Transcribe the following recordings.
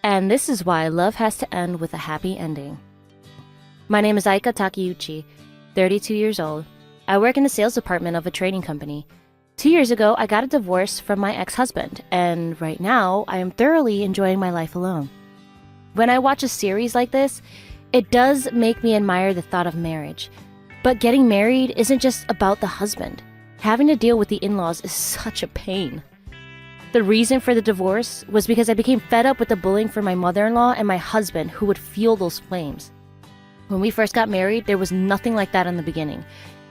And this is why love has to end with a happy ending. My name is Aika Takeuchi, 32 years old. I work in the sales department of a trading company. 2 years ago, I got a divorce from my ex-husband, and right now, I am thoroughly enjoying my life alone. When I watch a series like this, it does make me admire the thought of marriage. But getting married isn't just about the husband. Having to deal with the in-laws is such a pain. The reason for the divorce was because I became fed up with the bullying from my mother-in-law and my husband who would fuel those flames. When we first got married, there was nothing like that in the beginning.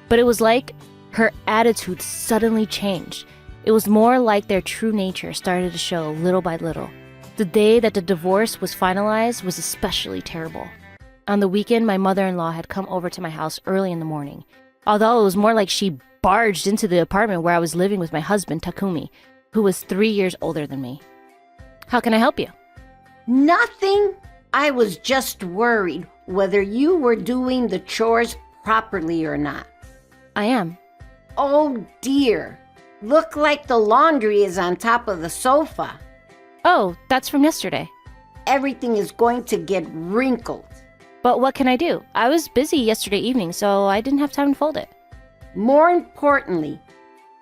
But it was like her attitude suddenly changed. It was more like their true nature started to show little by little. The day that the divorce was finalized was especially terrible. On the weekend, my mother-in-law had come over to my house early in the morning. Although it was more like she barged into the apartment where I was living with my husband, Takumi, who was 3 years older than me. How can I help you? Nothing. I was just worried whether you were doing the chores properly or not. I am. Oh dear. Look like the laundry is on top of the sofa. Oh, that's from yesterday. Everything is going to get wrinkled. But what can I do? I was busy yesterday evening, so I didn't have time to fold it. More importantly,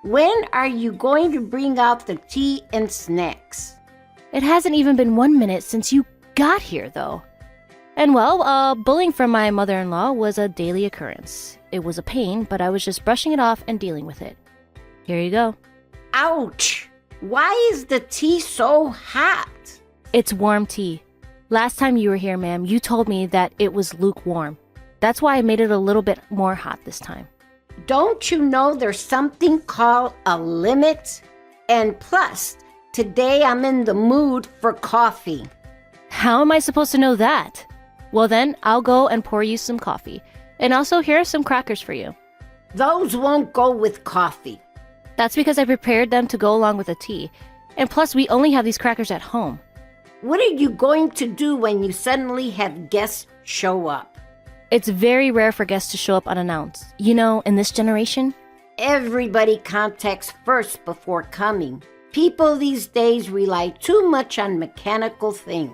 when are you going to bring out the tea and snacks? It hasn't even been 1 minute since you got here, though. And well, bullying from my mother-in-law was a daily occurrence. It was a pain, but I was just brushing it off and dealing with it. Here you go. Ouch! Why is the tea so hot? It's warm tea. Last time you were here, ma'am, you told me that it was lukewarm. That's why I made it a little bit more hot this time. Don't you know there's something called a limit? And plus, today I'm in the mood for coffee. How am I supposed to know that? Well then, I'll go and pour you some coffee. And also, here are some crackers for you. Those won't go with coffee. That's because I prepared them to go along with the tea. And plus, we only have these crackers at home. What are you going to do when you suddenly have guests show up? It's very rare for guests to show up unannounced. You know, in this generation, everybody contacts first before coming. People these days rely too much on mechanical things.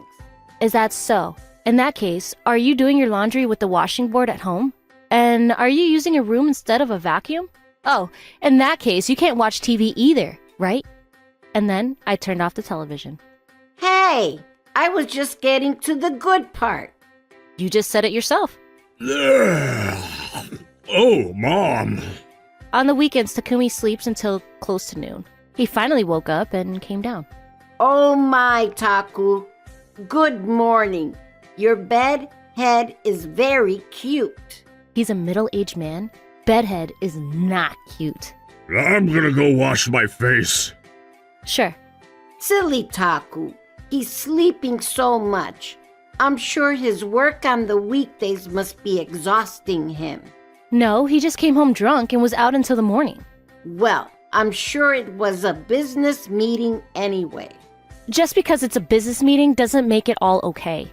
Is that so? In that case, are you doing your laundry with the washing board at home? And are you using a room instead of a vacuum? Oh, in that case, you can't watch TV either, right? And then I turned off the television. Hey, I was just getting to the good part. You just said it yourself. Oh, Mom. On the weekends, Takumi sleeps until close to noon. He finally woke up and came down. Oh my, Taku. Good morning. Your bed head is very cute. He's a middle-aged man. Bedhead is not cute. I'm gonna go wash my face. Sure. Silly Taku. He's sleeping so much. I'm sure his work on the weekdays must be exhausting him. No, he just came home drunk and was out until the morning. Well, I'm sure it was a business meeting anyway. Just because it's a business meeting doesn't make it all okay.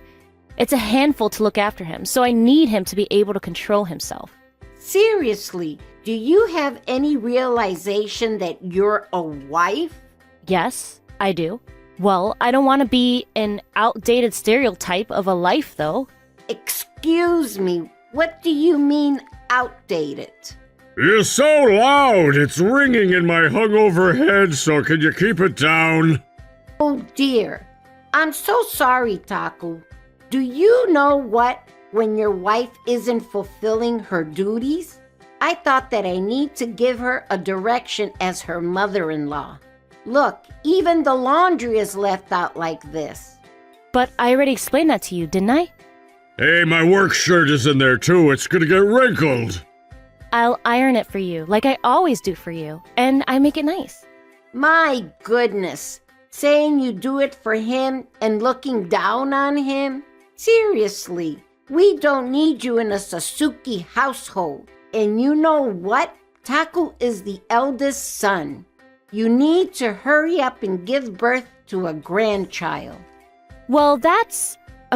It's a handful to look after him, so I need him to be able to control himself. Seriously, do you have any realization that you're a wife? Yes, I do. Well, I don't want to be an outdated stereotype of a life, though. Excuse me, what do you mean outdated? You're so loud, it's ringing in my hungover head, so can you keep it down? Oh dear, I'm so sorry, Taku. Do you know what when your wife isn't fulfilling her duties? I thought that I need to give her a direction as her mother-in-law. Look, even the laundry is left out like this. But I already explained that to you, didn't I? Hey, my work shirt is in there too, it's gonna get wrinkled. I'll iron it for you, like I always do for you, and I make it nice. My goodness, saying you do it for him and looking down on him? Seriously, we don't need you in a Sasuke household. And you know what? Taku is the eldest son. You need to hurry up and give birth to a grandchild. Well,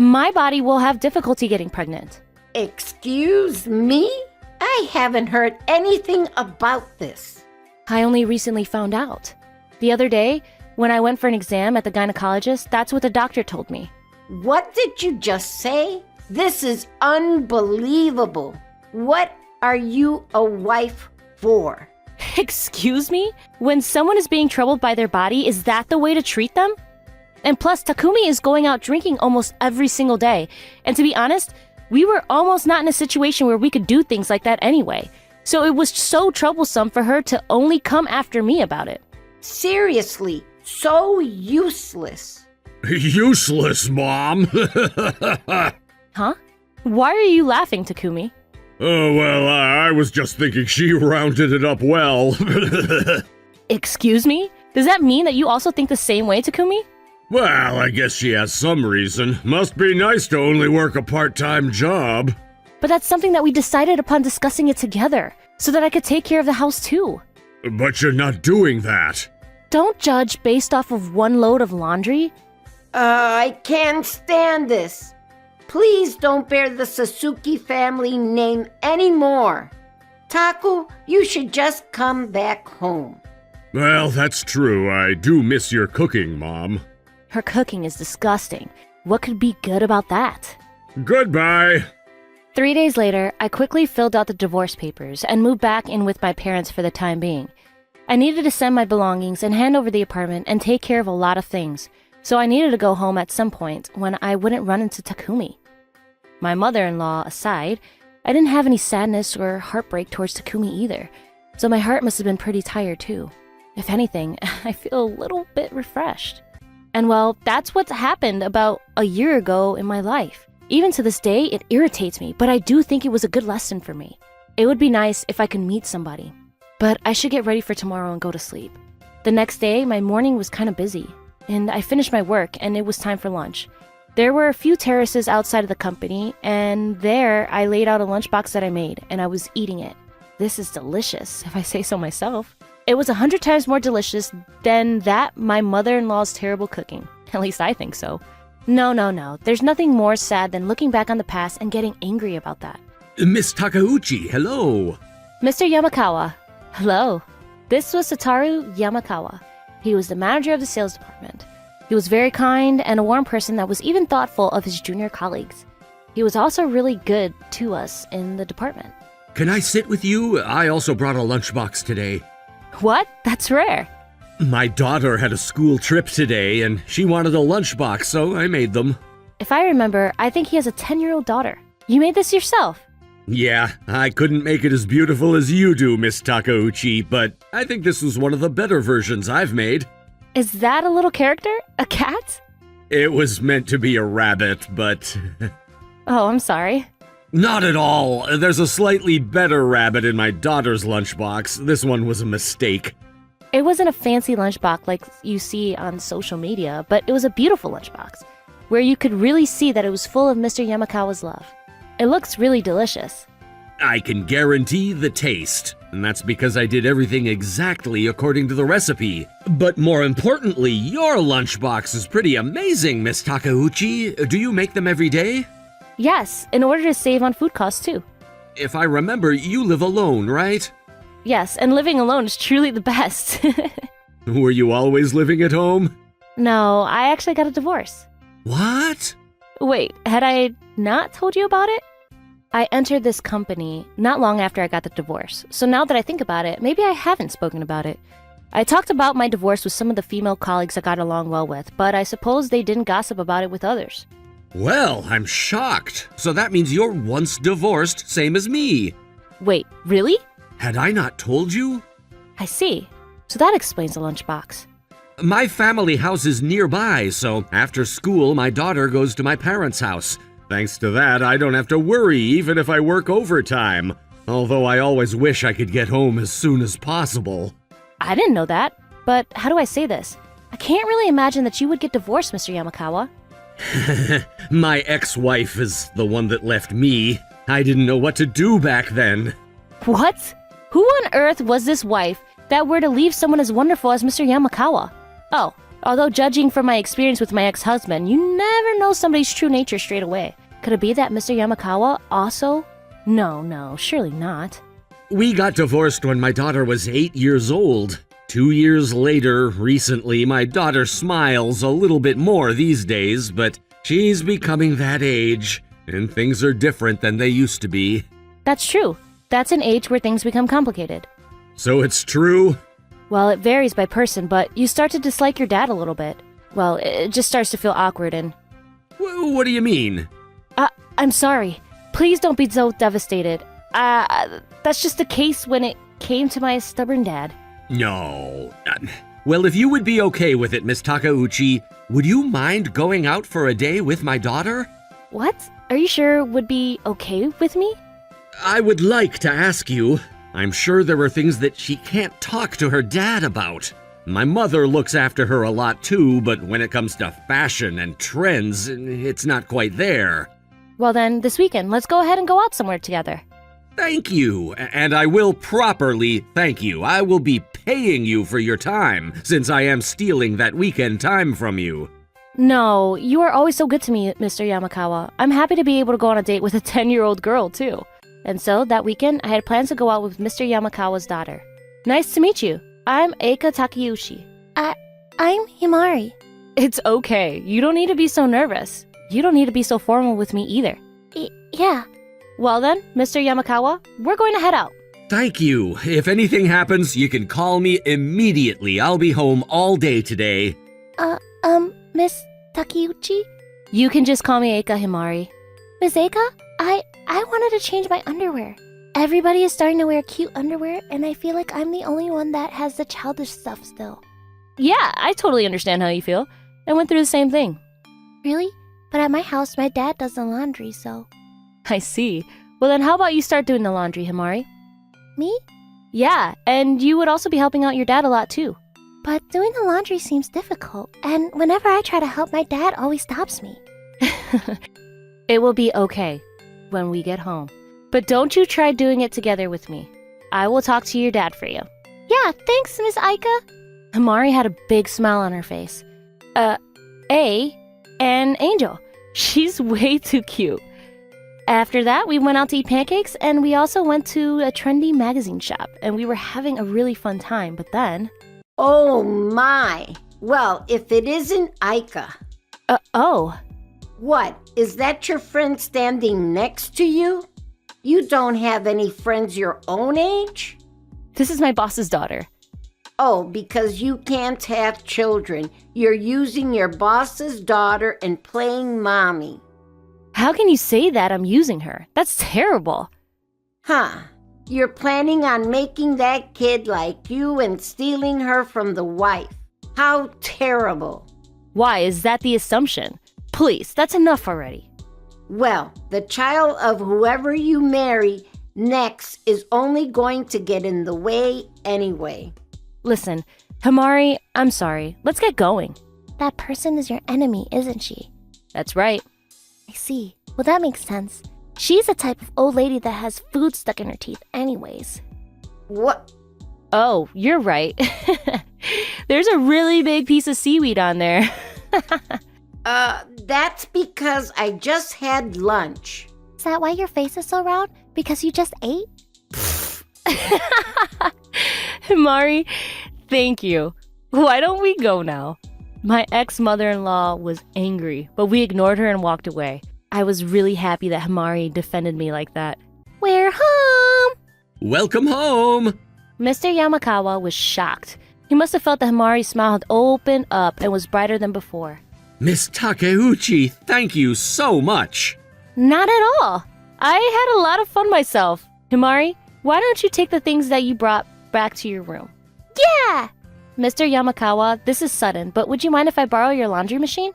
my body will have difficulty getting pregnant. Excuse me? I haven't heard anything about this. I only recently found out. The other day, when I went for an exam at the gynecologist, that's what the doctor told me. What did you just say? This is unbelievable. What are you a wife for? Excuse me? When someone is being troubled by their body, is that the way to treat them? And plus, Takumi is going out drinking almost every single day. And to be honest, we were almost not in a situation where we could do things like that anyway. So it was so troublesome for her to only come after me about it. Seriously, so useless. Useless, Mom. Huh? Why are you laughing, Takumi? Oh, well, I was just thinking she rounded it up well. Excuse me? Does that mean that you also think the same way, Takumi? Well, I guess she has some reason. Must be nice to only work a part-time job. But that's something that we decided upon discussing it together, so that I could take care of the house too. But you're not doing that. Don't judge based off of one load of laundry. I can't stand this. Please don't bear the Sasuke family name anymore. Taku, you should just come back home. Well, that's true. I do miss your cooking, Mom. Her cooking is disgusting. What could be good about that? Goodbye. 3 days later, I quickly filled out the divorce papers and moved back in with my parents for the time being. I needed to send my belongings and hand over the apartment and take care of a lot of things, so I needed to go home at some point when I wouldn't run into Takumi. My mother-in-law aside, I didn't have any sadness or heartbreak towards Takumi either, so my heart must have been pretty tired too. If anything, I feel a little bit refreshed. And well, that's what's happened about a year ago in my life. Even to this day, it irritates me, but I do think it was a good lesson for me. It would be nice if I could meet somebody. But I should get ready for tomorrow and go to sleep. The next day, my morning was kind of busy, and I finished my work and it was time for lunch. There were a few terraces outside of the company, and there I laid out a lunchbox that I made, and I was eating it. This is delicious, if I say so myself. It was 100 times more delicious than that my mother-in-law's terrible cooking. At least I think so. No. There's nothing more sad than looking back on the past and getting angry about that. Miss Takeuchi, hello. Mr. Yamakawa. Hello. This was Satoru Yamakawa. He was the manager of the sales department. He was very kind and a warm person that was even thoughtful of his junior colleagues. He was also really good to us in the department. Can I sit with you? I also brought a lunchbox today. What? That's rare. My daughter had a school trip today, and she wanted a lunchbox, so I made them. If I remember, I think he has a 10-year-old daughter. You made this yourself? Yeah, I couldn't make it as beautiful as you do, Miss Takeuchi, but I think this was one of the better versions I've made. Is that a little character? A cat? It was meant to be a rabbit, but... Oh, I'm sorry. Not at all. There's a slightly better rabbit in my daughter's lunchbox. This one was a mistake. It wasn't a fancy lunchbox like you see on social media, but it was a beautiful lunchbox, where you could really see that it was full of Mr. Yamakawa's love. It looks really delicious. I can guarantee the taste, and that's because I did everything exactly according to the recipe. But more importantly, your lunchbox is pretty amazing, Miss Takeuchi. Do you make them every day? Yes, in order to save on food costs too. If I remember, you live alone, right? Yes, and living alone is truly the best. Were you always living at home? No, I actually got a divorce. What? Wait, had I not told you about it? I entered this company not long after I got the divorce, so now that I think about it, maybe I haven't spoken about it. I talked about my divorce with some of the female colleagues I got along well with, but I suppose they didn't gossip about it with others. Well, I'm shocked. So that means you're once divorced, same as me. Wait, really? Had I not told you? I see. So that explains the lunchbox. My family house is nearby, so after school, my daughter goes to my parents' house. Thanks to that, I don't have to worry even if I work overtime. Although I always wish I could get home as soon as possible. I didn't know that, but how do I say this? I can't really imagine that you would get divorced, Mr. Yamakawa. My ex-wife is the one that left me. I didn't know what to do back then. What? Who on earth was this wife that were to leave someone as wonderful as Mr. Yamakawa? Oh, although judging from my experience with my ex-husband, you never know somebody's true nature straight away. Could it be that Mr. Yamakawa also? No, surely not. We got divorced when my daughter was 8 years old. 2 years later, recently, my daughter smiles a little bit more these days, but she's becoming that age, and things are different than they used to be. That's true. That's an age where things become complicated. So it's true? Well, it varies by person, but you start to dislike your dad a little bit. Well, it just starts to feel awkward and... What do you mean? I'm sorry. Please don't be so devastated. That's just the case when it came to my stubborn dad. No. Well, if you would be okay with it, Miss Takeuchi, would you mind going out for a day with my daughter? What? Are you sure would be okay with me? I would like to ask you. I'm sure there are things that she can't talk to her dad about. My mother looks after her a lot too, but when it comes to fashion and trends, it's not quite there. Well then, this weekend, let's go ahead and go out somewhere together. Thank you, and I will properly thank you. I will be paying you for your time, since I am stealing that weekend time from you. No, you are always so good to me, Mr. Yamakawa. I'm happy to be able to go on a date with a 10-year-old girl, too. And so, that weekend, I had plans to go out with Mr. Yamakawa's daughter. Nice to meet you. I'm Eika Takeuchi. I'm Himari. It's okay. You don't need to be so nervous. You don't need to be so formal with me either. Yeah. Well then, Mr. Yamakawa, we're going to head out. Thank you. If anything happens, you can call me immediately. I'll be home all day today. Miss Takeuchi? You can just call me Eika Himari. Miss Eika, I wanted to change my underwear. Everybody is starting to wear cute underwear, and I feel like I'm the only one that has the childish stuff still. Yeah, I totally understand how you feel. I went through the same thing. Really? But at my house, my dad does the laundry, so... I see. Well then how about you start doing the laundry, Himari? Me? Yeah, and you would also be helping out your dad a lot too. But doing the laundry seems difficult, and whenever I try to help, my dad always stops me. It will be okay when we get home. But don't you try doing it together with me. I will talk to your dad for you. Yeah, thanks, Miss Aika. Himari had a big smile on her face. An angel. She's way too cute. After that, we went out to eat pancakes, and we also went to a trendy magazine shop, and we were having a really fun time, but then... Oh my! Well, if it isn't Aika. Oh. What? Is that your friend standing next to you? You don't have any friends your own age? This is my boss's daughter. Oh, because you can't have children. You're using your boss's daughter and playing mommy. How can you say that I'm using her? That's terrible. Huh. You're planning on making that kid like you and stealing her from the wife. How terrible. Why, is that the assumption? Please, that's enough already. Well, the child of whoever you marry next is only going to get in the way anyway. Listen, Himari, I'm sorry. Let's get going. That person is your enemy, isn't she? That's right. I see. Well, that makes sense. She's the type of old lady that has food stuck in her teeth anyways. What? Oh, you're right. There's a really big piece of seaweed on there. That's because I just had lunch. Is that why your face is so round? Because you just ate? Himari, thank you. Why don't we go now? My ex-mother-in-law was angry, but we ignored her and walked away. I was really happy that Himari defended me like that. We're home! Welcome home! Mr. Yamakawa was shocked. He must have felt that Himari's smile had opened up and was brighter than before. Miss Takeuchi, thank you so much. Not at all. I had a lot of fun myself. Himari, why don't you take the things that you brought back to your room? Yeah! Mr. Yamakawa, this is sudden, but would you mind if I borrow your laundry machine?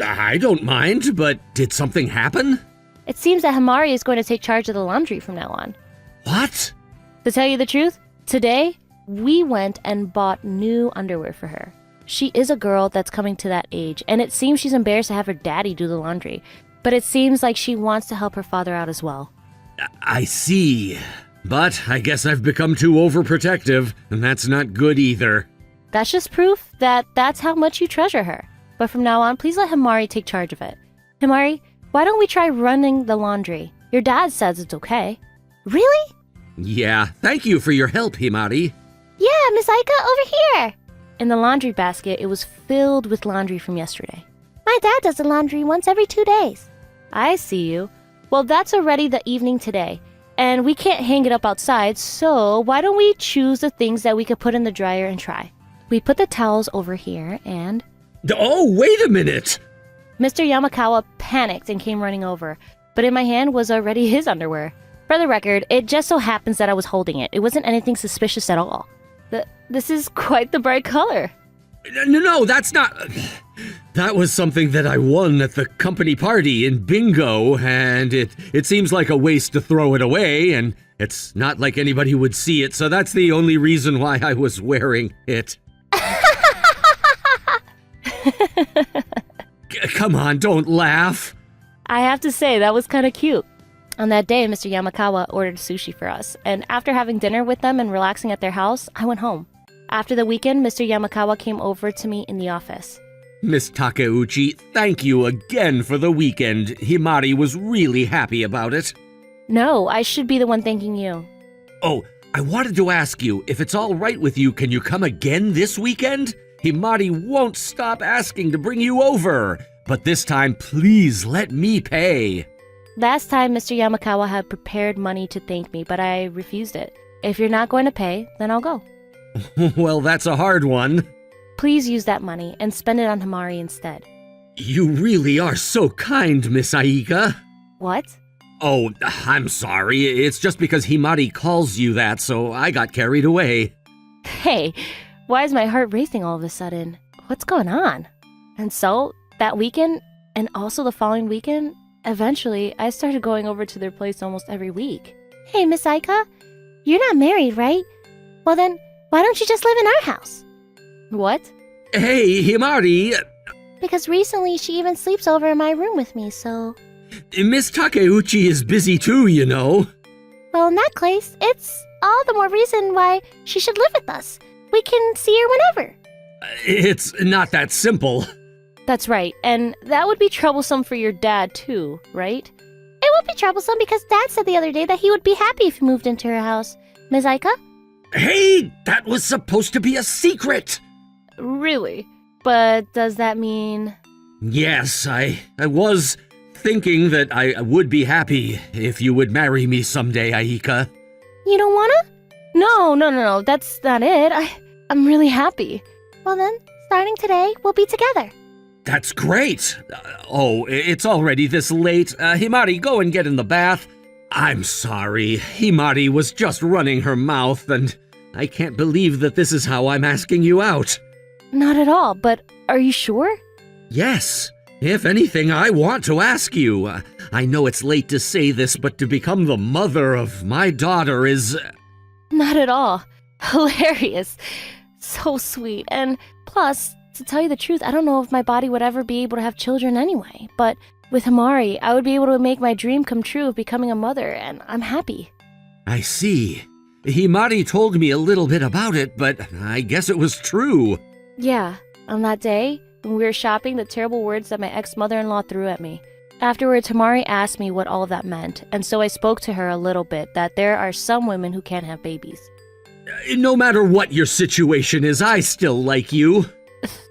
I don't mind, but did something happen? It seems that Himari is going to take charge of the laundry from now on. What? To tell you the truth, today, we went and bought new underwear for her. She is a girl that's coming to that age, and it seems she's embarrassed to have her daddy do the laundry. But it seems like she wants to help her father out as well. I see. But I guess I've become too overprotective, and that's not good either. That's just proof that that's how much you treasure her. But from now on, please let Himari take charge of it. Himari, why don't we try running the laundry? Your dad says it's okay. Really? Yeah, thank you for your help, Himari. Yeah, Miss Aika, over here. In the laundry basket, it was filled with laundry from yesterday. My dad does the laundry once every 2 days. I see you. Well, that's already the evening today, and we can't hang it up outside, so why don't we choose the things that we could put in the dryer and try? We put the towels over here, and... Oh, wait a minute! Mr. Yamakawa panicked and came running over, but in my hand was already his underwear. For the record, it just so happens that I was holding it. It wasn't anything suspicious at all. This is quite the bright color. No, that's not... That was something that I won at the company party in bingo, and it seems like a waste to throw it away, and it's not like anybody would see it, so that's the only reason why I was wearing it. Come on, don't laugh. I have to say, that was kind of cute. On that day, Mr. Yamakawa ordered sushi for us, and after having dinner with them and relaxing at their house, I went home. After the weekend, Mr. Yamakawa came over to me in the office. Miss Takeuchi, thank you again for the weekend. Himari was really happy about it. No, I should be the one thanking you. Oh, I wanted to ask you, if it's all right with you, can you come again this weekend? Himari won't stop asking to bring you over. But this time, please let me pay. Last time, Mr. Yamakawa had prepared money to thank me, but I refused it. If you're not going to pay, then I'll go. Well, that's a hard one. Please use that money and spend it on Himari instead. You really are so kind, Miss Aika. What? Oh, I'm sorry. It's just because Himari calls you that, so I got carried away. Hey, why is my heart racing all of a sudden? What's going on? And so, that weekend, and also the following weekend, eventually, I started going over to their place almost every week. Hey, Miss Aika, you're not married, right? Well then, why don't you just live in our house? What? Hey, Himari. Because recently she even sleeps over in my room with me, so... Miss Takeuchi is busy too, you know. Well, in that case, it's all the more reason why she should live with us. We can see her whenever. It's not that simple. That's right, and that would be troublesome for your dad too, right? It would be troublesome because Dad said the other day that he would be happy if you moved into her house. Ms. Aika? Hey, that was supposed to be a secret. Really? But does that mean... Yes, I was thinking that I would be happy if you would marry me someday, Aika. You don't wanna? No, that's not it. I'm really happy. Well then, starting today, we'll be together. That's great. It's already this late. Himari, go and get in the bath. I'm sorry. Himari was just running her mouth, and I can't believe that this is how I'm asking you out. Not at all, but are you sure? Yes. If anything, I want to ask you. I know it's late to say this, but to become the mother of my daughter is... Not at all. Hilarious. So sweet. And plus, to tell you the truth, I don't know if my body would ever be able to have children anyway. But with Himari, I would be able to make my dream come true of becoming a mother, and I'm happy. I see. Himari told me a little bit about it, but I guess it was true. Yeah, on that day, when we were shopping, the terrible words that my ex-mother-in-law threw at me. Afterwards, Himari asked me what all of that meant, and so I spoke to her a little bit that there are some women who can't have babies. No matter what your situation is, I still like you.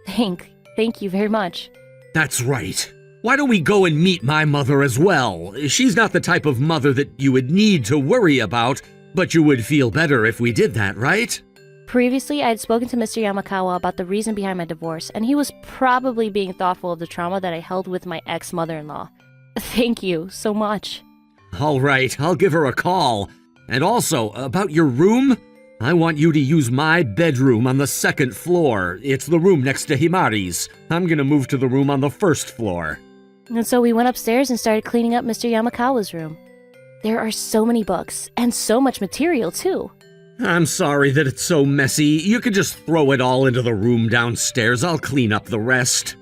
Thank you very much. That's right. Why don't we go and meet my mother as well? She's not the type of mother that you would need to worry about, but you would feel better if we did that, right? Previously, I had spoken to Mr. Yamakawa about the reason behind my divorce, and he was probably being thoughtful of the trauma that I held with my ex-mother-in-law. Thank you so much. All right, I'll give her a call. And also, about your room, I want you to use my bedroom on the 2nd floor. It's the room next to Himari's. I'm gonna move to the room on the 1st floor. And so we went upstairs and started cleaning up Mr. Yamakawa's room. There are so many books, and so much material, too. I'm sorry that it's so messy. You could just throw it all into the room downstairs. I'll clean up the rest.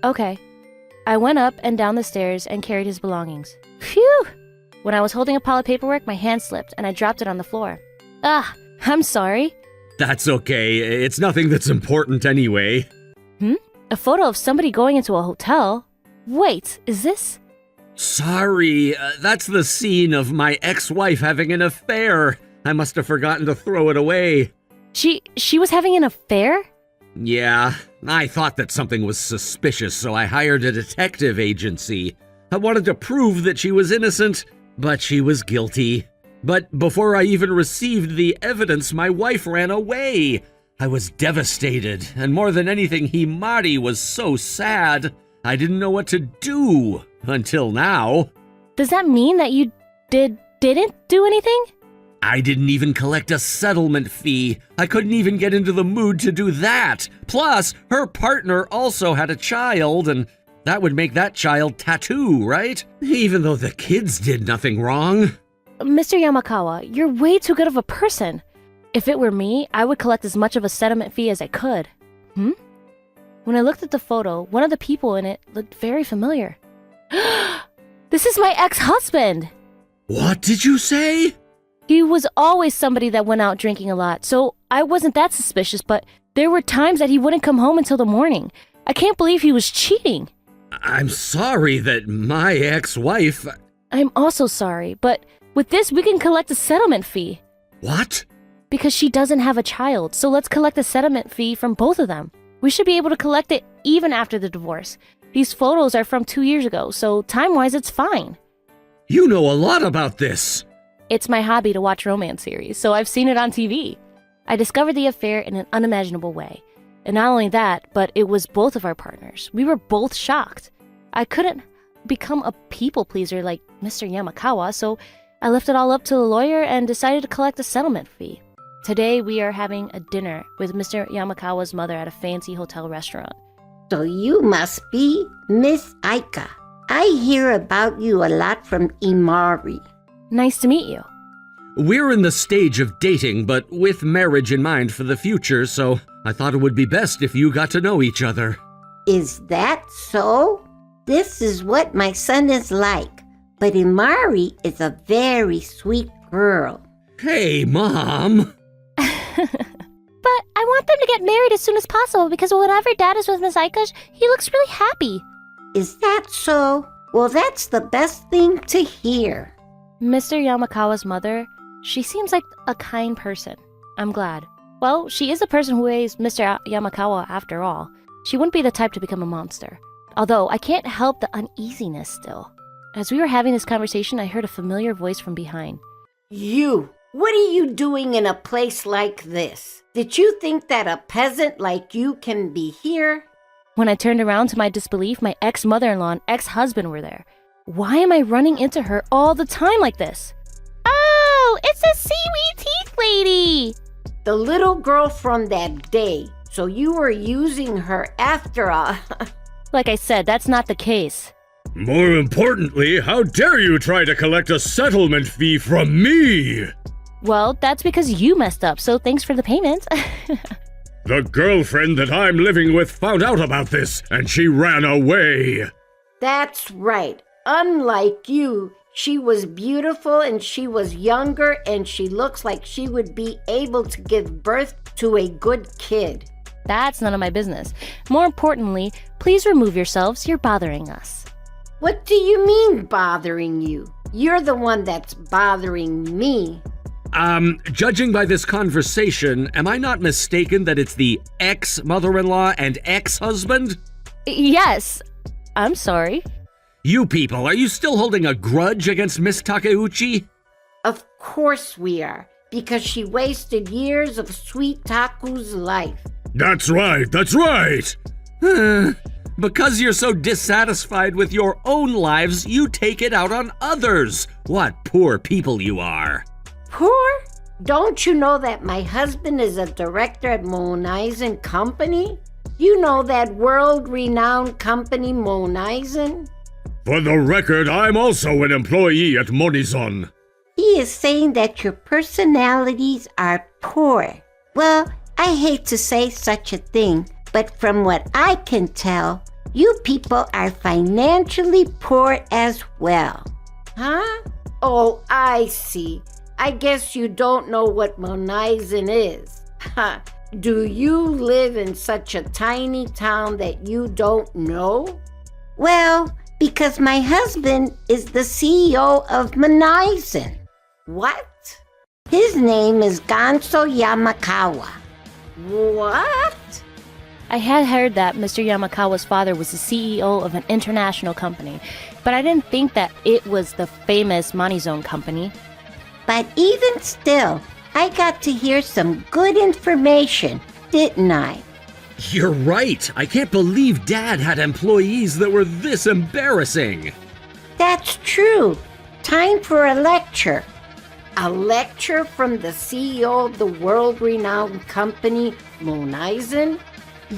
Okay. I went up and down the stairs and carried his belongings. Phew! When I was holding a pile of paperwork, my hand slipped and I dropped it on the floor. I'm sorry. That's okay. It's nothing that's important anyway. A photo of somebody going into a hotel? Wait, is this? Sorry, that's the scene of my ex-wife having an affair. I must have forgotten to throw it away. She was having an affair? Yeah, I thought that something was suspicious, so I hired a detective agency. I wanted to prove that she was innocent, but she was guilty. But before I even received the evidence, my wife ran away. I was devastated, and more than anything, Himari was so sad. I didn't know what to do until now. Does that mean that you didn't do anything? I didn't even collect a settlement fee. I couldn't even get into the mood to do that. Plus, her partner also had a child, and that would make that child tattoo, right? Even though the kids did nothing wrong. Mr. Yamakawa, you're way too good of a person. If it were me, I would collect as much of a settlement fee as I could. When I looked at the photo, one of the people in it looked very familiar. This is my ex-husband! What did you say? He was always somebody that went out drinking a lot, so I wasn't that suspicious, but there were times that he wouldn't come home until the morning. I can't believe he was cheating. I'm sorry that my ex-wife... I'm also sorry, but with this, we can collect a settlement fee. What? Because she doesn't have a child, so let's collect a settlement fee from both of them. We should be able to collect it even after the divorce. These photos are from 2 years ago, so time-wise, it's fine. You know a lot about this. It's my hobby to watch romance series, so I've seen it on TV. I discovered the affair in an unimaginable way. And not only that, but it was both of our partners. We were both shocked. I couldn't become a people pleaser like Mr. Yamakawa, so I left it all up to the lawyer and decided to collect a settlement fee. Today, we are having a dinner with Mr. Yamakawa's mother at a fancy hotel restaurant. So you must be Miss Aika. I hear about you a lot from Imari. Nice to meet you. We're in the stage of dating, but with marriage in mind for the future, so I thought it would be best if you got to know each other. Is that so? This is what my son is like. But Imari is a very sweet girl. Hey, Mom! But I want them to get married as soon as possible because whenever Dad is with Miss Aika, he looks really happy. Is that so? Well, that's the best thing to hear. Mr. Yamakawa's mother, she seems like a kind person. I'm glad. Well, she is the person who raised Mr. Yamakawa after all. She wouldn't be the type to become a monster. Although, I can't help the uneasiness still. As we were having this conversation, I heard a familiar voice from behind. You! What are you doing in a place like this? Did you think that a peasant like you can be here? When I turned around to my disbelief, my ex-mother-in-law and ex-husband were there. Why am I running into her all the time like this? Oh, it's a seaweed teeth lady! The little girl from that day. So you were using her after all. Like I said, that's not the case. More importantly, how dare you try to collect a settlement fee from me? Well, that's because you messed up, so thanks for the payment. The girlfriend that I'm living with found out about this, and she ran away. That's right. Unlike you, she was beautiful and she was younger and she looks like she would be able to give birth to a good kid. That's none of my business. More importantly, please remove yourselves. You're bothering us. What do you mean bothering you? You're the one that's bothering me. Judging by this conversation, am I not mistaken that it's the ex-mother-in-law and ex-husband? Yes. I'm sorry. You people, are you still holding a grudge against Miss Takeuchi? Of course we are, because she wasted years of Sweet Taku's life. That's right, that's right! Because you're so dissatisfied with your own lives, you take it out on others. What poor people you are. Poor? Don't you know that my husband is a director at Moneisen Company? You know that world-renowned company, Moneisen? For the record, I'm also an employee at Monizon. He is saying that your personalities are poor. Well, I hate to say such a thing, but from what I can tell, you people are financially poor as well. Huh? Oh, I see. I guess you don't know what Moneisen is. Ha! Do you live in such a tiny town that you don't know? Well, because my husband is the CEO of Moneisen. What? His name is Ganso Yamakawa. What? I had heard that Mr. Yamakawa's father was the CEO of an international company, but I didn't think that it was the famous Manizone company. But even still, I got to hear some good information, didn't I? You're right. I can't believe Dad had employees that were this embarrassing. That's true. Time for a lecture. A lecture from the CEO of the world-renowned company, Moneisen?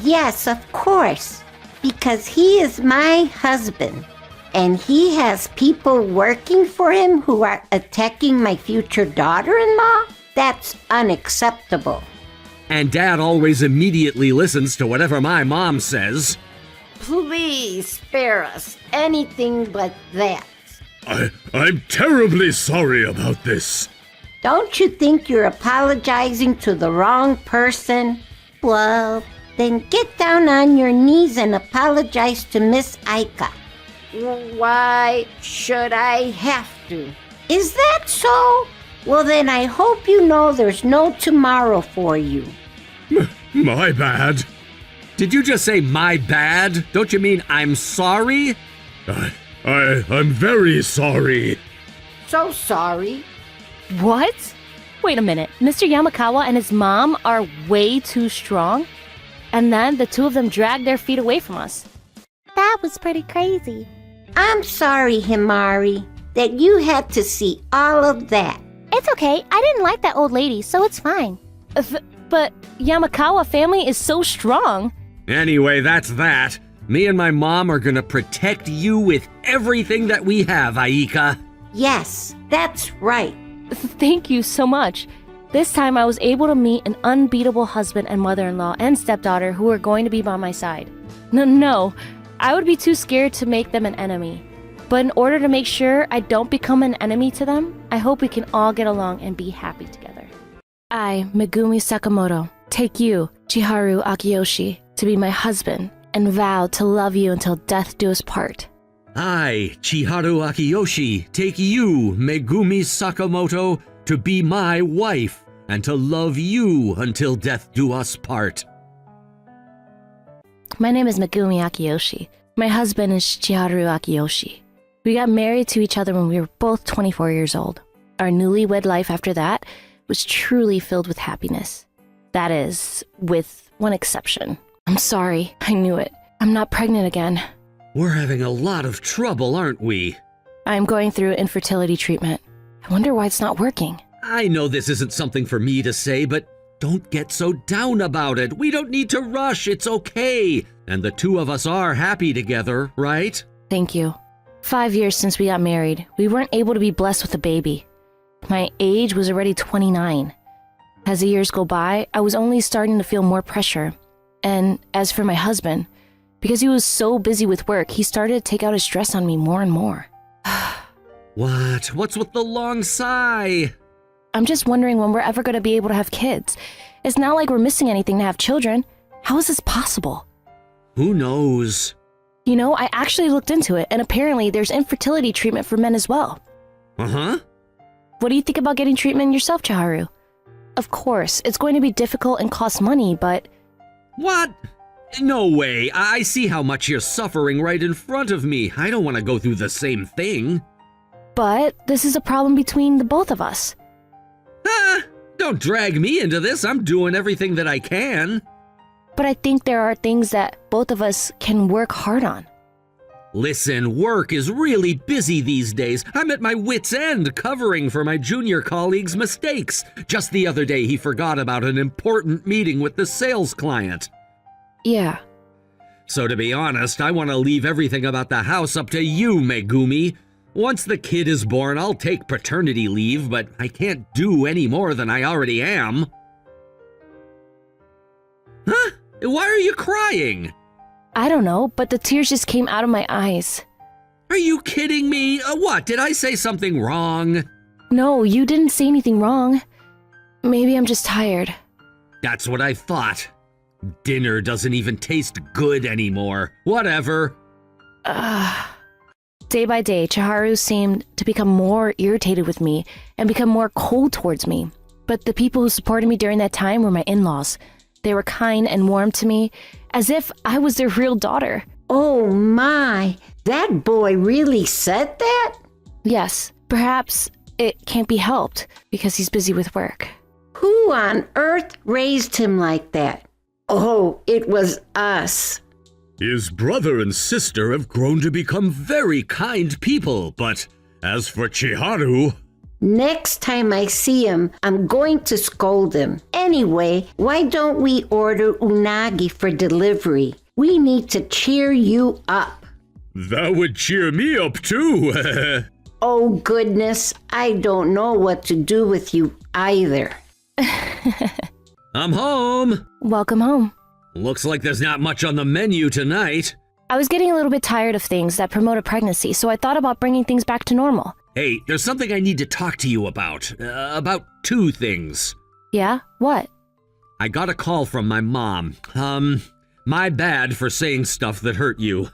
Yes, of course. Because he is my husband. And he has people working for him who are attacking my future daughter-in-law? That's unacceptable. And Dad always immediately listens to whatever my mom says. Please spare us anything but that. I'm terribly sorry about this. Don't you think you're apologizing to the wrong person? Well, then get down on your knees and apologize to Miss Aika. Why should I have to? Is that so? Well, then I hope you know there's no tomorrow for you. My bad. Did you just say my bad? Don't you mean I'm sorry? I'm very sorry. So sorry. What? Wait a minute. Mr. Yamakawa and his mom are way too strong? And then the two of them dragged their feet away from us. That was pretty crazy. I'm sorry, Himari, that you had to see all of that. It's okay. I didn't like that old lady, so it's fine. But Yamakawa family is so strong. Anyway, that's that. Me and my mom are gonna protect you with everything that we have, Aika. Yes, that's right. Thank you so much. This time I was able to meet an unbeatable husband and mother-in-law and stepdaughter who are going to be by my side. No, I would be too scared to make them an enemy. But in order to make sure I don't become an enemy to them, I hope we can all get along and be happy together. I, Megumi Sakamoto, take you, Chiharu Akiyoshi, to be my husband and vow to love you until death do us part. I, Chiharu Akiyoshi, take you, Megumi Sakamoto, to be my wife and to love you until death do us part. My name is Megumi Akiyoshi. My husband is Chiharu Akiyoshi. We got married to each other when we were both 24 years old. Our newlywed life after that was truly filled with happiness. That is, with one exception. I'm sorry, I knew it. I'm not pregnant again. We're having a lot of trouble, aren't we? I'm going through infertility treatment. I wonder why it's not working. I know this isn't something for me to say, but don't get so down about it. We don't need to rush, it's okay. And the two of us are happy together, right? Thank you. 5 years since we got married, we weren't able to be blessed with a baby. My age was already 29. As the years go by, I was only starting to feel more pressure. And as for my husband, because he was so busy with work, he started to take out his stress on me more and more. What? What's with the long sigh? I'm just wondering when we're ever going to be able to have kids. It's not like we're missing anything to have children. How is this possible? Who knows? You know, I actually looked into it, and apparently there's infertility treatment for men as well. Uh-huh. What do you think about getting treatment yourself, Chiharu? Of course, it's going to be difficult and cost money, but... What? No way. I see how much you're suffering right in front of me. I don't want to go through the same thing. But this is a problem between the both of us. Ah, don't drag me into this. I'm doing everything that I can. But I think there are things that both of us can work hard on. Listen, work is really busy these days. I'm at my wit's end covering for my junior colleague's mistakes. Just the other day, he forgot about an important meeting with the sales client. Yeah. So to be honest, I want to leave everything about the house up to you, Megumi. Once the kid is born, I'll take paternity leave, but I can't do any more than I already am. Huh? Why are you crying? I don't know, but the tears just came out of my eyes. Are you kidding me? What, did I say something wrong? No, you didn't say anything wrong. Maybe I'm just tired. That's what I thought. Dinner doesn't even taste good anymore. Whatever. Day by day, Chiharu seemed to become more irritated with me and become more cold towards me. But the people who supported me during that time were my in-laws. They were kind and warm to me, as if I was their real daughter. Oh my, that boy really said that? Yes, perhaps it can't be helped because he's busy with work. Who on earth raised him like that? Oh, it was us. His brother and sister have grown to become very kind people, but as for Chiharu... Next time I see him, I'm going to scold him. Anyway, why don't we order unagi for delivery? We need to cheer you up. That would cheer me up too. Oh goodness, I don't know what to do with you either. I'm home. Welcome home. Looks like there's not much on the menu tonight. I was getting a little bit tired of things that promote a pregnancy, so I thought about bringing things back to normal. Hey, there's something I need to talk to you about. About two things. Yeah? What? I got a call from my mom. My bad for saying stuff that hurt you.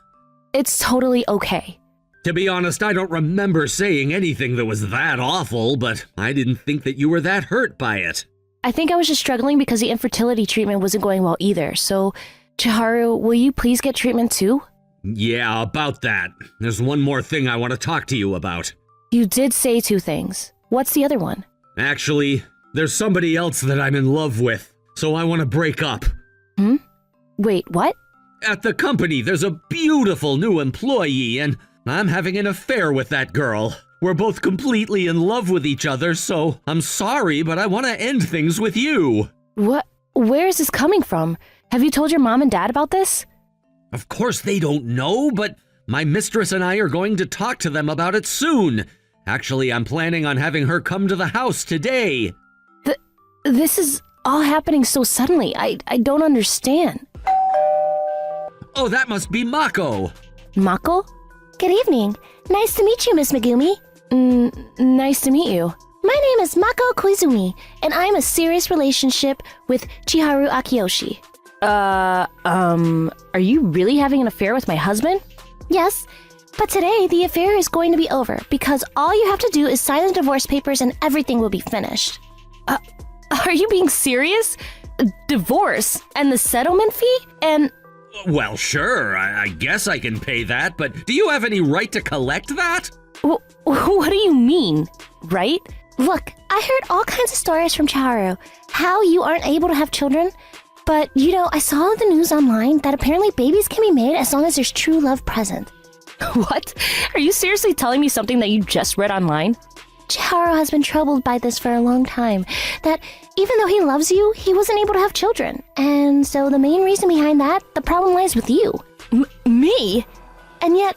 It's totally okay. To be honest, I don't remember saying anything that was that awful, but I didn't think that you were that hurt by it. I think I was just struggling because the infertility treatment wasn't going well either, so... Chiharu, will you please get treatment too? Yeah, about that. There's one more thing I want to talk to you about. You did say two things. What's the other one? Actually, there's somebody else that I'm in love with, so I want to break up. Wait, what? At the company, there's a beautiful new employee, and I'm having an affair with that girl. We're both completely in love with each other, so I'm sorry, but I want to end things with you. What? Where is this coming from? Have you told your mom and dad about this? Of course they don't know, but my mistress and I are going to talk to them about it soon. Actually, I'm planning on having her come to the house today. This is all happening so suddenly. I don't understand. Oh, that must be Mako. Mako? Good evening. Nice to meet you, Miss Megumi. Nice to meet you. My name is Mako Koizumi, and I'm a serious relationship with Chiharu Akiyoshi. Are you really having an affair with my husband? Yes, but today the affair is going to be over because all you have to do is sign the divorce papers and everything will be finished. Are you being serious? Divorce and the settlement fee? And... Well, sure, I guess I can pay that, but do you have any right to collect that? What do you mean, right? Look, I heard all kinds of stories from Chiharu, how you aren't able to have children. But, I saw on the news online that apparently babies can be made as long as there's true love present. What? Are you seriously telling me something that you just read online? Chiharu has been troubled by this for a long time, that even though he loves you, he wasn't able to have children. And so the main reason behind that, the problem lies with you. Me? And yet,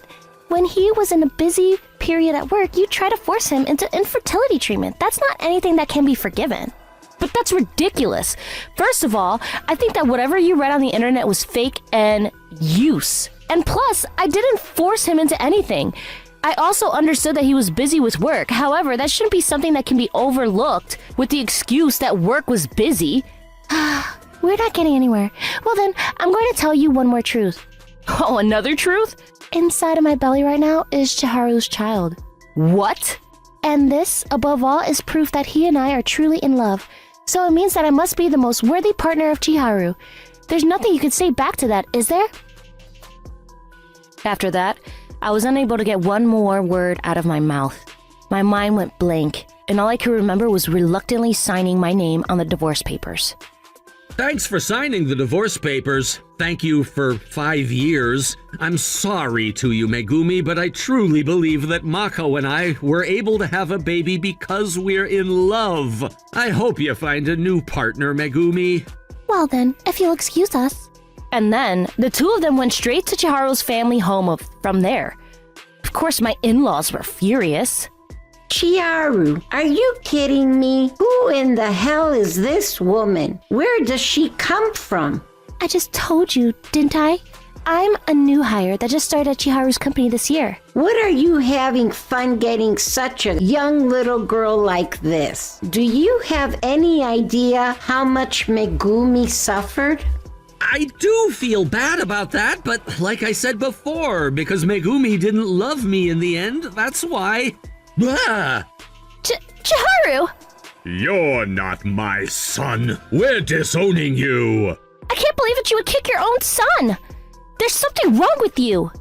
when he was in a busy period at work, you try to force him into infertility treatment. That's not anything that can be forgiven. But that's ridiculous. First of all, I think that whatever you read on the internet was fake and use. And plus, I didn't force him into anything. I also understood that he was busy with work. However, that shouldn't be something that can be overlooked with the excuse that work was busy. We're not getting anywhere. Well then, I'm going to tell you one more truth. Oh, another truth? Inside of my belly right now is Chiharu's child. What? And this, above all, is proof that he and I are truly in love. So it means that I must be the most worthy partner of Chiharu. There's nothing you could say back to that, is there? After that, I was unable to get one more word out of my mouth. My mind went blank, and all I could remember was reluctantly signing my name on the divorce papers. Thanks for signing the divorce papers. Thank you for 5 years. I'm sorry to you, Megumi, but I truly believe that Mako and I were able to have a baby because we're in love. I hope you find a new partner, Megumi. Well then, if you'll excuse us. And then, the two of them went straight to Chiharu's family home from there. Of course, my in-laws were furious. Chiharu, are you kidding me? Who in the hell is this woman? Where does she come from? I just told you, didn't I? I'm a new hire that just started at Chiharu's company this year. What are you having fun getting such a young little girl like this? Do you have any idea how much Megumi suffered? I do feel bad about that, but like I said before, because Megumi didn't love me in the end, that's why. Blah! Chiharu! You're not my son. We're disowning you. I can't believe that you would kick your own son! There's something wrong with you!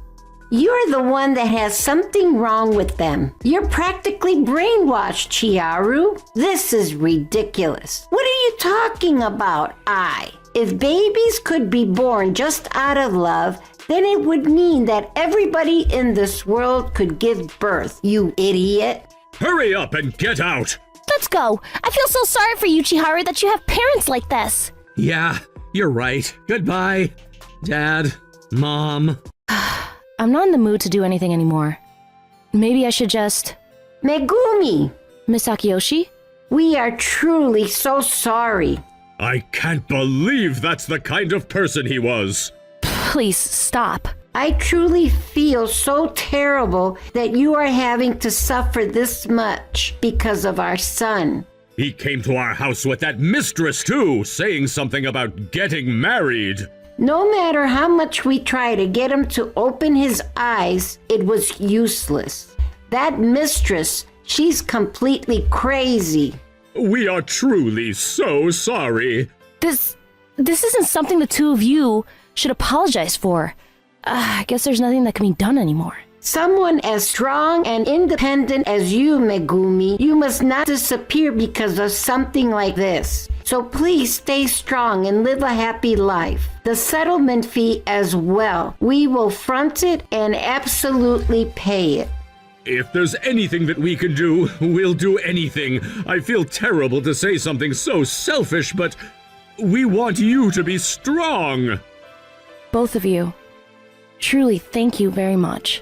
You're the one that has something wrong with them. You're practically brainwashed, Chiharu. This is ridiculous. What are you talking about, If babies could be born just out of love, then it would mean that everybody in this world could give birth, you idiot. Hurry up and get out. Let's go! I feel so sorry for you, Chiharu, that you have parents like this! Yeah, you're right. Goodbye, Dad, Mom. I'm not in the mood to do anything anymore. Maybe I should just... Megumi, Miss Akiyoshi? we are truly so sorry. I can't believe that's the kind of person he was. Please, stop. I truly feel so terrible that you are having to suffer this much because of our son. He came to our house with that mistress too, saying something about getting married. No matter how much we try to get him to open his eyes, it was useless. That mistress, she's completely crazy. We are truly so sorry. This isn't something the two of you should apologize for. I guess there's nothing that can be done anymore. Someone as strong and independent as you, Megumi, you must not disappear because of something like this. So please stay strong and live a happy life. The settlement fee as well. We will front it and absolutely pay it. If there's anything that we can do, we'll do anything. I feel terrible to say something so selfish, but we want you to be strong. Both of you. Truly, thank you very much.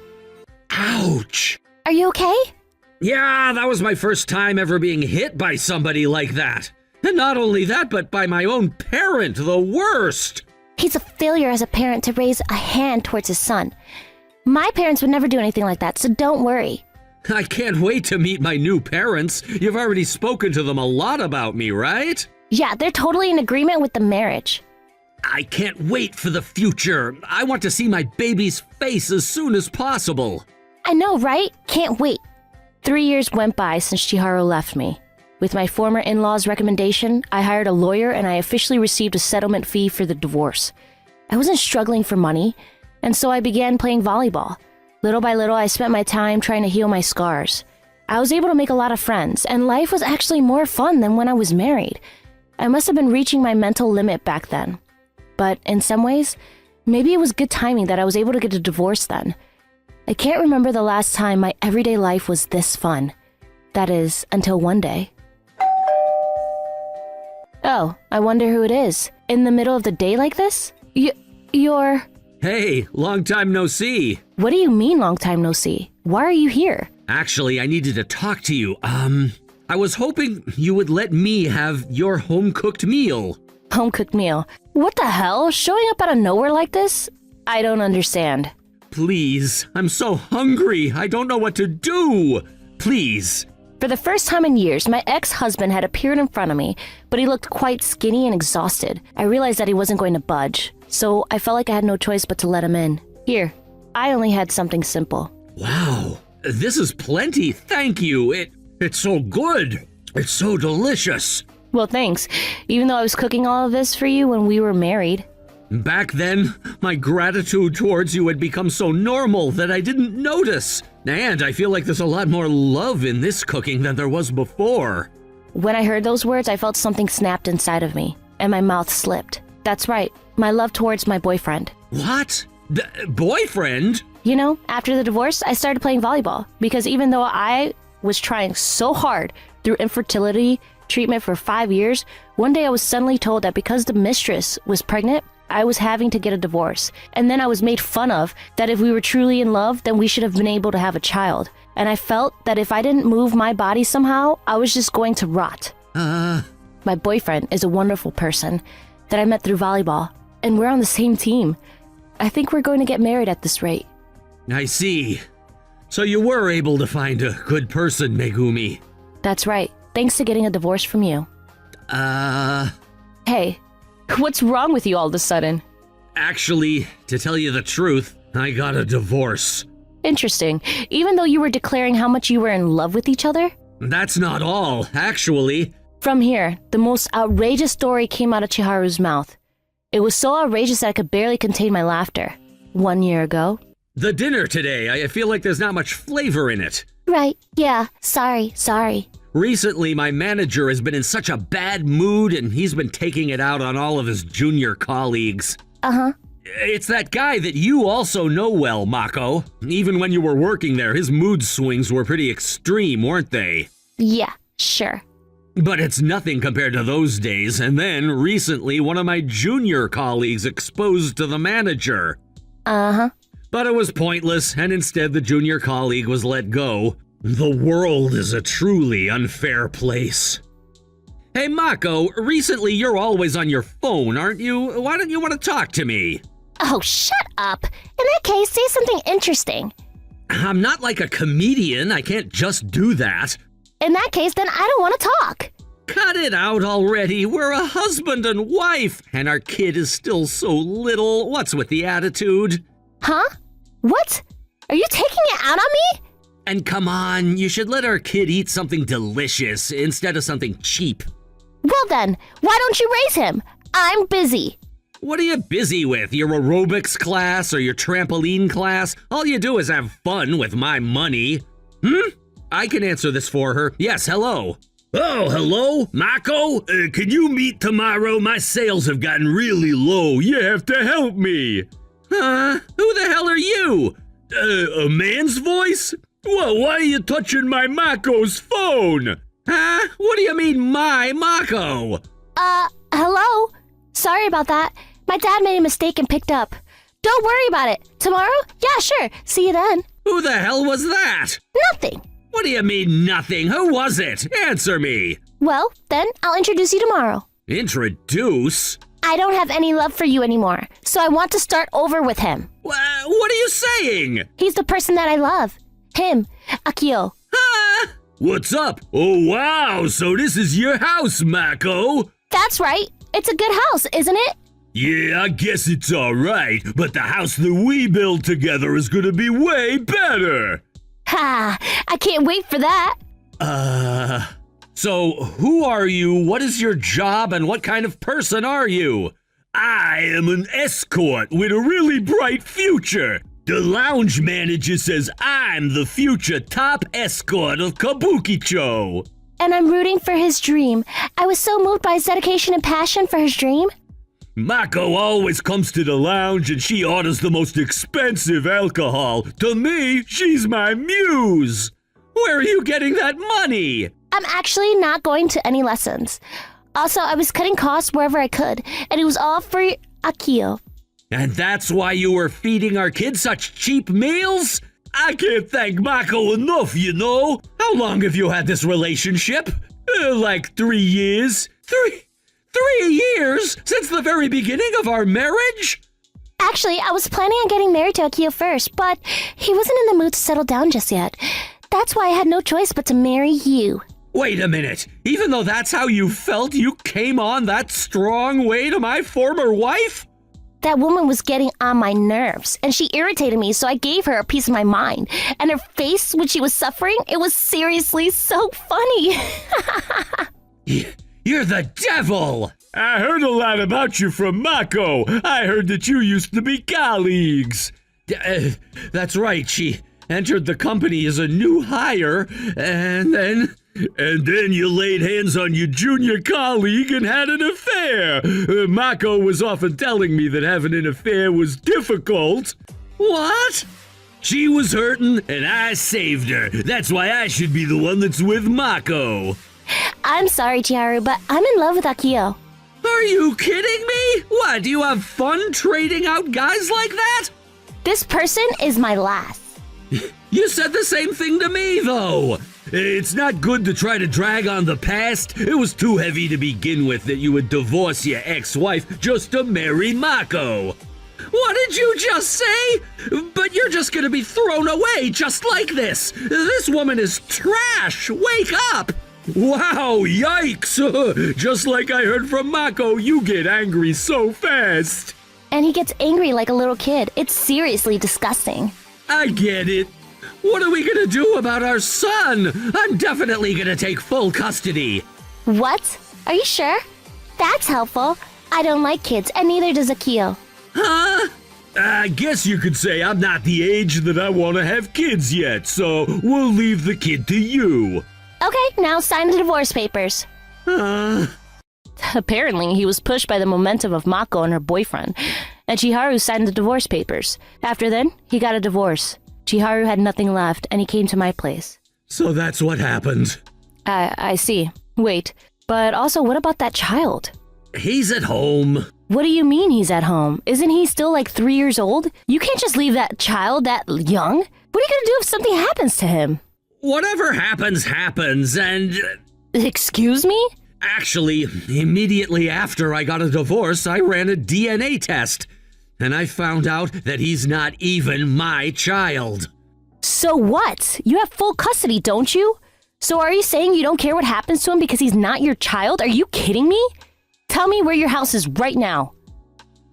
Ouch! Are you okay? Yeah, that was my first time ever being hit by somebody like that. And not only that, but by my own parent, the worst. He's a failure as a parent to raise a hand towards his son. My parents would never do anything like that, so don't worry. I can't wait to meet my new parents. You've already spoken to them a lot about me, right? Yeah, they're totally in agreement with the marriage. I can't wait for the future. I want to see my baby's face as soon as possible. I know, right? Can't wait. 3 years went by since Chiharu left me. With my former in-law's recommendation, I hired a lawyer and I officially received a settlement fee for the divorce. I wasn't struggling for money, and so I began playing volleyball. Little by little, I spent my time trying to heal my scars. I was able to make a lot of friends, and life was actually more fun than when I was married. I must have been reaching my mental limit back then. But in some ways, maybe it was good timing that I was able to get a divorce then. I can't remember the last time my everyday life was this fun. That is, until one day. Oh, I wonder who it is. In the middle of the day like this? You're... Hey, long time no see. What do you mean long time no see? Why are you here? Actually, I needed to talk to you. I was hoping you would let me have your home-cooked meal. Home-cooked meal. What the hell? Showing up out of nowhere like this? I don't understand. Please, I'm so hungry. I don't know what to do. Please. For the first time in years, my ex-husband had appeared in front of me, but he looked quite skinny and exhausted. I realized that he wasn't going to budge, so I felt like I had no choice but to let him in. Here, I only had something simple. Wow, this is plenty. Thank you. It's so good. It's so delicious. Well, thanks, even though I was cooking all of this for you when we were married. Back then, my gratitude towards you had become so normal that I didn't notice. And I feel like there's a lot more love in this cooking than there was before. When I heard those words, I felt something snapped inside of me, and my mouth slipped. That's right, my love towards my boyfriend. What? Boyfriend? You know, after the divorce, I started playing volleyball, because even though I was trying so hard through infertility treatment for 5 years, one day I was suddenly told that because the mistress was pregnant, I was having to get a divorce. And then I was made fun of that if we were truly in love, then we should have been able to have a child. And I felt that if I didn't move my body somehow, I was just going to rot. My boyfriend is a wonderful person that I met through volleyball, and we're on the same team. I think we're going to get married at this rate. I see. So you were able to find a good person, Megumi. That's right, thanks to getting a divorce from you. Hey, what's wrong with you all of a sudden? Actually, to tell you the truth, I got a divorce. Interesting. Even though you were declaring how much you were in love with each other? That's not all, actually. From here, the most outrageous story came out of Chiharu's mouth. It was so outrageous that I could barely contain my laughter. 1 year ago. The dinner today, I feel like there's not much flavor in it. Right, yeah, sorry. Recently, my manager has been in such a bad mood and he's been taking it out on all of his junior colleagues. Uh-huh. It's that guy that you also know well, Mako. Even when you were working there, his mood swings were pretty extreme, weren't they? Yeah, sure. But it's nothing compared to those days, and then recently one of my junior colleagues exposed to the manager. Uh-huh. But it was pointless, and instead the junior colleague was let go. The world is a truly unfair place. Hey Mako, recently you're always on your phone, aren't you? Why don't you want to talk to me? Oh, shut up. In that case, say something interesting. I'm not like a comedian, I can't just do that. In that case, then I don't want to talk. Cut it out already, we're a husband and wife, and our kid is still so little. What's with the attitude? Huh? What? Are you taking it out on me? And come on, you should let our kid eat something delicious instead of something cheap. Well then, why don't you raise him? I'm busy. What are you busy with? Your aerobics class or your trampoline class? All you do is have fun with my money. I can answer this for her. Yes, hello. Oh, hello? Mako? Can you meet tomorrow? My sales have gotten really low. You have to help me. Huh? Who the hell are you? A man's voice? Well, why are you touching my Mako's phone? Huh? What do you mean, my Mako? Hello? Sorry about that. My dad made a mistake and picked up. Don't worry about it. Tomorrow? Yeah, sure. See you then. Who the hell was that? Nothing. What do you mean, nothing? Who was it? Answer me. Well, then I'll introduce you tomorrow. Introduce? I don't have any love for you anymore, so I want to start over with him. What are you saying? He's the person that I love. Him, Akio. Huh? What's up? Oh, wow, so this is your house, Mako. That's right. It's a good house, isn't it? Yeah, I guess it's alright, but the house that we build together is gonna be way better. Ha! I can't wait for that. So who are you, what is your job, and what kind of person are you? I am an escort with a really bright future. The lounge manager says I'm the future top escort of Kabukicho. And I'm rooting for his dream. I was so moved by his dedication and passion for his dream. Mako always comes to the lounge and she orders the most expensive alcohol. To me, she's my muse. Where are you getting that money? I'm actually not going to any lessons. Also, I was cutting costs wherever I could, and it was all for Akio. And that's why you were feeding our kids such cheap meals? I can't thank Mako enough, you know. How long have you had this relationship? Like 3 years. 3 years? Since the very beginning of our marriage? Actually, I was planning on getting married to Akio first, but he wasn't in the mood to settle down just yet. That's why I had no choice but to marry you. Wait a minute. Even though that's how you felt, you came on that strong way to my former wife? That woman was getting on my nerves, and she irritated me, so I gave her a piece of my mind. And her face when she was suffering, it was seriously so funny. You're the devil! I heard a lot about you from Mako. I heard that you used to be colleagues. That's right, she entered the company as a new hire, and then you laid hands on your junior colleague and had an affair. Mako was often telling me that having an affair was difficult. What? She was hurting, and I saved her. That's why I should be the one that's with Mako. I'm sorry, Chiharu, but I'm in love with Akio. Are you kidding me? What, do you have fun trading out guys like that? This person is my last. You said the same thing to me, though. It's not good to try to drag on the past. It was too heavy to begin with that you would divorce your ex-wife just to marry Mako. What did you just say? But you're just gonna be thrown away just like this. This woman is trash. Wake up. Wow, yikes! Just like I heard from Mako, you get angry so fast. And he gets angry like a little kid. It's seriously disgusting. I get it. What are we gonna do about our son? I'm definitely gonna take full custody. What? Are you sure? That's helpful. I don't like kids, and neither does Akio. Huh? I guess you could say I'm not the age that I want to have kids yet, so we'll leave the kid to you. Okay, now sign the divorce papers. Apparently, he was pushed by the momentum of Mako and her boyfriend, and Chiharu signed the divorce papers. After then, he got a divorce. Chiharu had nothing left, and he came to my place. So that's what happened. I see. Wait, but also, what about that child? He's at home. What do you mean he's at home? Isn't he still like 3 years old? You can't just leave that child that young. What are you gonna do if something happens to him? Whatever happens, happens, and... Excuse me? Actually, immediately after I got a divorce, I ran a DNA test, and I found out that he's not even my child. So what? You have full custody, don't you? So are you saying you don't care what happens to him because he's not your child? Are you kidding me? Tell me where your house is right now.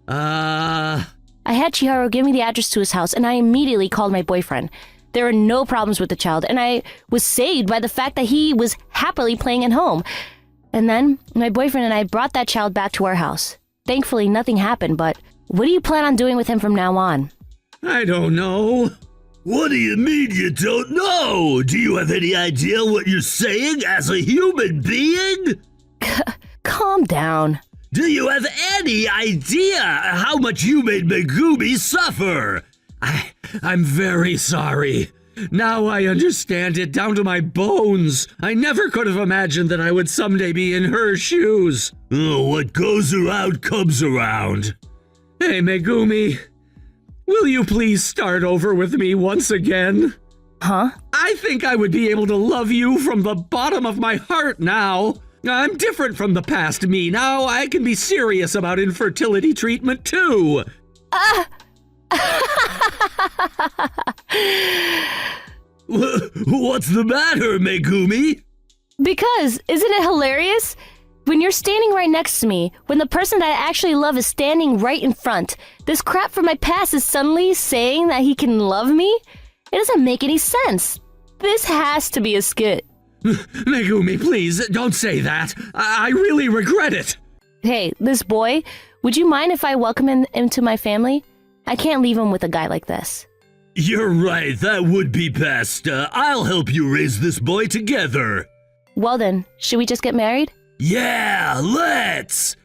I had Chiharu give me the address to his house, and I immediately called my boyfriend. There were no problems with the child, and I was saved by the fact that he was happily playing at home. And then, my boyfriend and I brought that child back to our house. Thankfully, nothing happened, but what do you plan on doing with him from now on? I don't know. What do you mean you don't know? Do you have any idea what you're saying as a human being? Calm down. Do you have any idea how much you made Megumi suffer? I'm very sorry. Now I understand it down to my bones. I never could have imagined that I would someday be in her shoes. Oh, what goes around comes around. Hey, Megumi. Will you please start over with me once again? Huh? I think I would be able to love you from the bottom of my heart now. I'm different from the past me now. I can be serious about infertility treatment too. What's the matter, Megumi? Because, isn't it hilarious? When you're standing right next to me, when the person that I actually love is standing right in front, this crap from my past is suddenly saying that he can love me? It doesn't make any sense. This has to be a skit. Megumi, please, don't say that. I really regret it. Hey, this boy, would you mind if I welcome him into my family? I can't leave him with a guy like this. You're right, that would be best. I'll help you raise this boy together. Well then, should we just get married? Yeah, let's!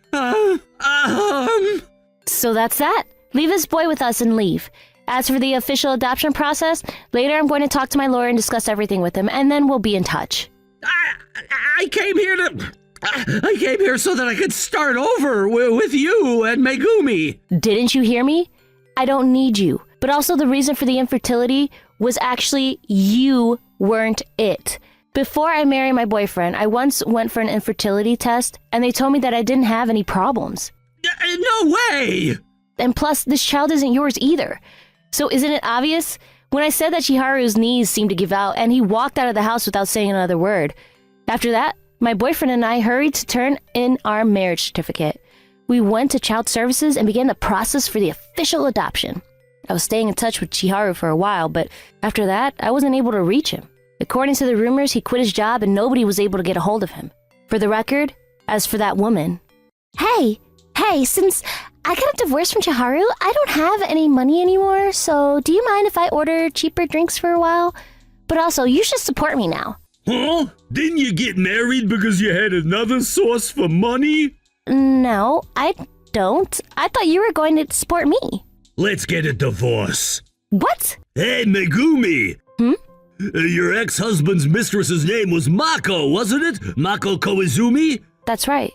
So that's that. Leave this boy with us and leave. As for the official adoption process, later I'm going to talk to my lawyer and discuss everything with him, and then we'll be in touch. I came here so that I could start over with you and Megumi. Didn't you hear me? I don't need you. But also the reason for the infertility was actually you weren't it. Before I married my boyfriend, I once went for an infertility test, and they told me that I didn't have any problems. No way! And plus, this child isn't yours either. So isn't it obvious? When I said that Chiharu's knees seemed to give out, and he walked out of the house without saying another word. After that, my boyfriend and I hurried to turn in our marriage certificate. We went to Child Services and began the process for the official adoption. I was staying in touch with Chiharu for a while, but after that, I wasn't able to reach him. According to the rumors, he quit his job and nobody was able to get a hold of him. For the record, as for that woman... Hey, since I got a divorce from Chiharu, I don't have any money anymore, so do you mind if I order cheaper drinks for a while? But also, you should support me now. Huh? Didn't you get married because you had another source for money? No, I don't. I thought you were going to support me. Let's get a divorce. What? Hey, Megumi! Hmm? Your ex-husband's mistress's name was Mako, wasn't it? Mako Koizumi? That's right.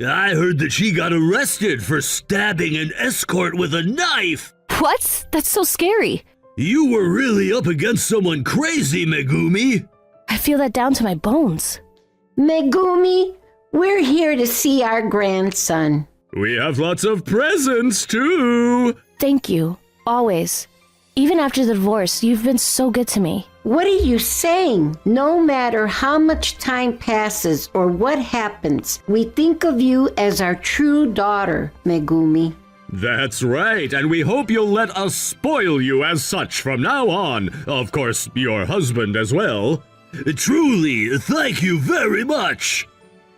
I heard that she got arrested for stabbing an escort with a knife. What? That's so scary. You were really up against someone crazy, Megumi. I feel that down to my bones. Megumi, we're here to see our grandson. We have lots of presents, too. Thank you. Always. Even after the divorce, you've been so good to me. What are you saying? No matter how much time passes or what happens, we think of you as our true daughter, Megumi. That's right, and we hope you'll let us spoil you as such from now on. Of course, your husband as well. Truly, thank you very much.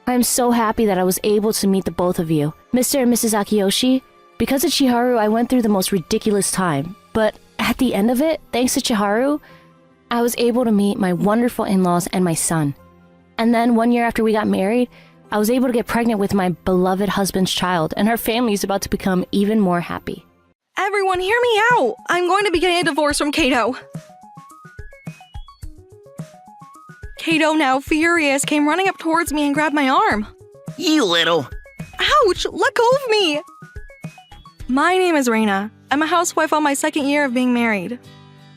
I am so happy that I was able to meet the both of you. Mr. and Mrs. Akiyoshi, because of Chiharu, I went through the most ridiculous time. But at the end of it, thanks to Chiharu, I was able to meet my wonderful in-laws and my son. And then 1 year after we got married, I was able to get pregnant with my beloved husband's child, and our family is about to become even more happy. Everyone, hear me out! I'm going to be getting a divorce from Kato. Kato, now furious, came running up towards me and grabbed my arm. You little. Ouch! Let go of me! My name is Reina. I'm a housewife on my 2nd year of being married.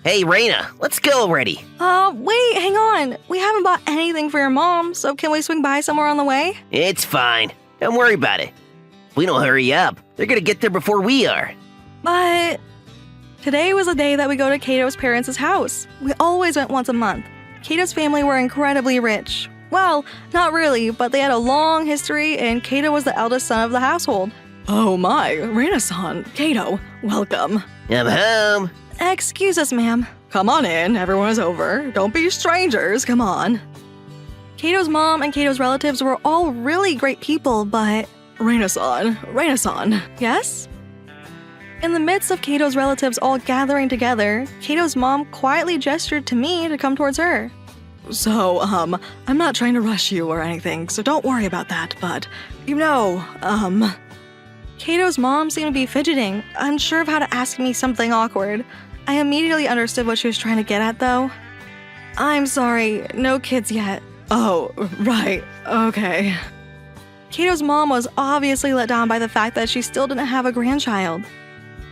Hey, Reina, let's go already. Wait, hang on. We haven't bought anything for your mom, so can we swing by somewhere on the way? It's fine. Don't worry about it. If we don't hurry up, they're gonna get there before we are. But today was the day that we go to Kato's parents' house. We always went once a month. Kato's family were incredibly rich. Well, not really, but they had a long history, and Kato was the eldest son of the household. Oh my, Reina-san, Kato, welcome. I'm home. Excuse us, ma'am. Come on in, everyone is over. Don't be strangers, come on. Kato's mom and Kato's relatives were all really great people, but... Reina-san, yes? In the midst of Kato's relatives all gathering together, Kato's mom quietly gestured to me to come towards her. So, I'm not trying to rush you or anything, so don't worry about that, but, Kato's mom seemed to be fidgeting, unsure of how to ask me something awkward. I immediately understood what she was trying to get at, though. I'm sorry, no kids yet. Oh, right, okay. Kato's mom was obviously let down by the fact that she still didn't have a grandchild.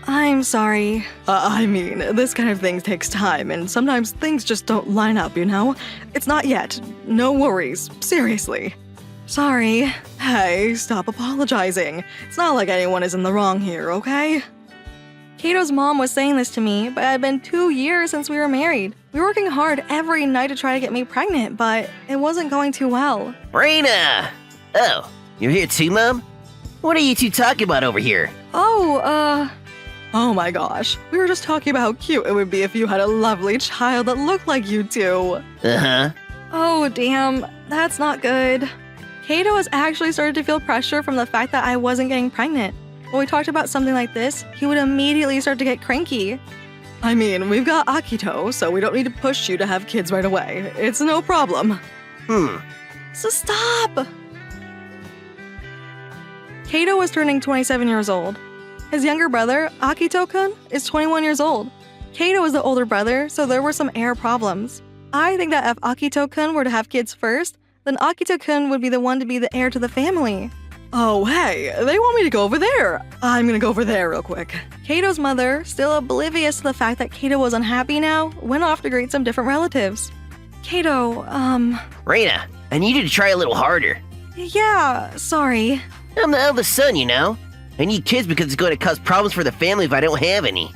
I'm sorry. I mean, this kind of thing takes time, and sometimes things just don't line up, you know? It's not yet. No worries. Seriously. Sorry. Hey, stop apologizing. It's not like anyone is in the wrong here, okay? Kato's mom was saying this to me, but it had been 2 years since we were married. We were working hard every night to try to get me pregnant, but it wasn't going too well. Reina! Oh, you're here too, Mom? What are you two talking about over here? Oh my gosh, we were just talking about how cute it would be if you had a lovely child that looked like you two. Uh-huh. Oh, damn, that's not good. Kato has actually started to feel pressure from the fact that I wasn't getting pregnant. When we talked about something like this, he would immediately start to get cranky. I mean, we've got Akito, so we don't need to push you to have kids right away. It's no problem. So stop! Kato was turning 27 years old. His younger brother, Akito-kun, is 21 years old. Kato is the older brother, so there were some heir problems. I think that if Akito-kun were to have kids first, then Akito-kun would be the one to be the heir to the family. Oh, hey, they want me to go over there. I'm gonna go over there real quick. Kato's mother, still oblivious to the fact that Kato was unhappy now, went off to greet some different relatives. Kato, Reina, I need you to try a little harder. Yeah, sorry. I'm the eldest son, you know? I need kids because it's going to cause problems for the family if I don't have any.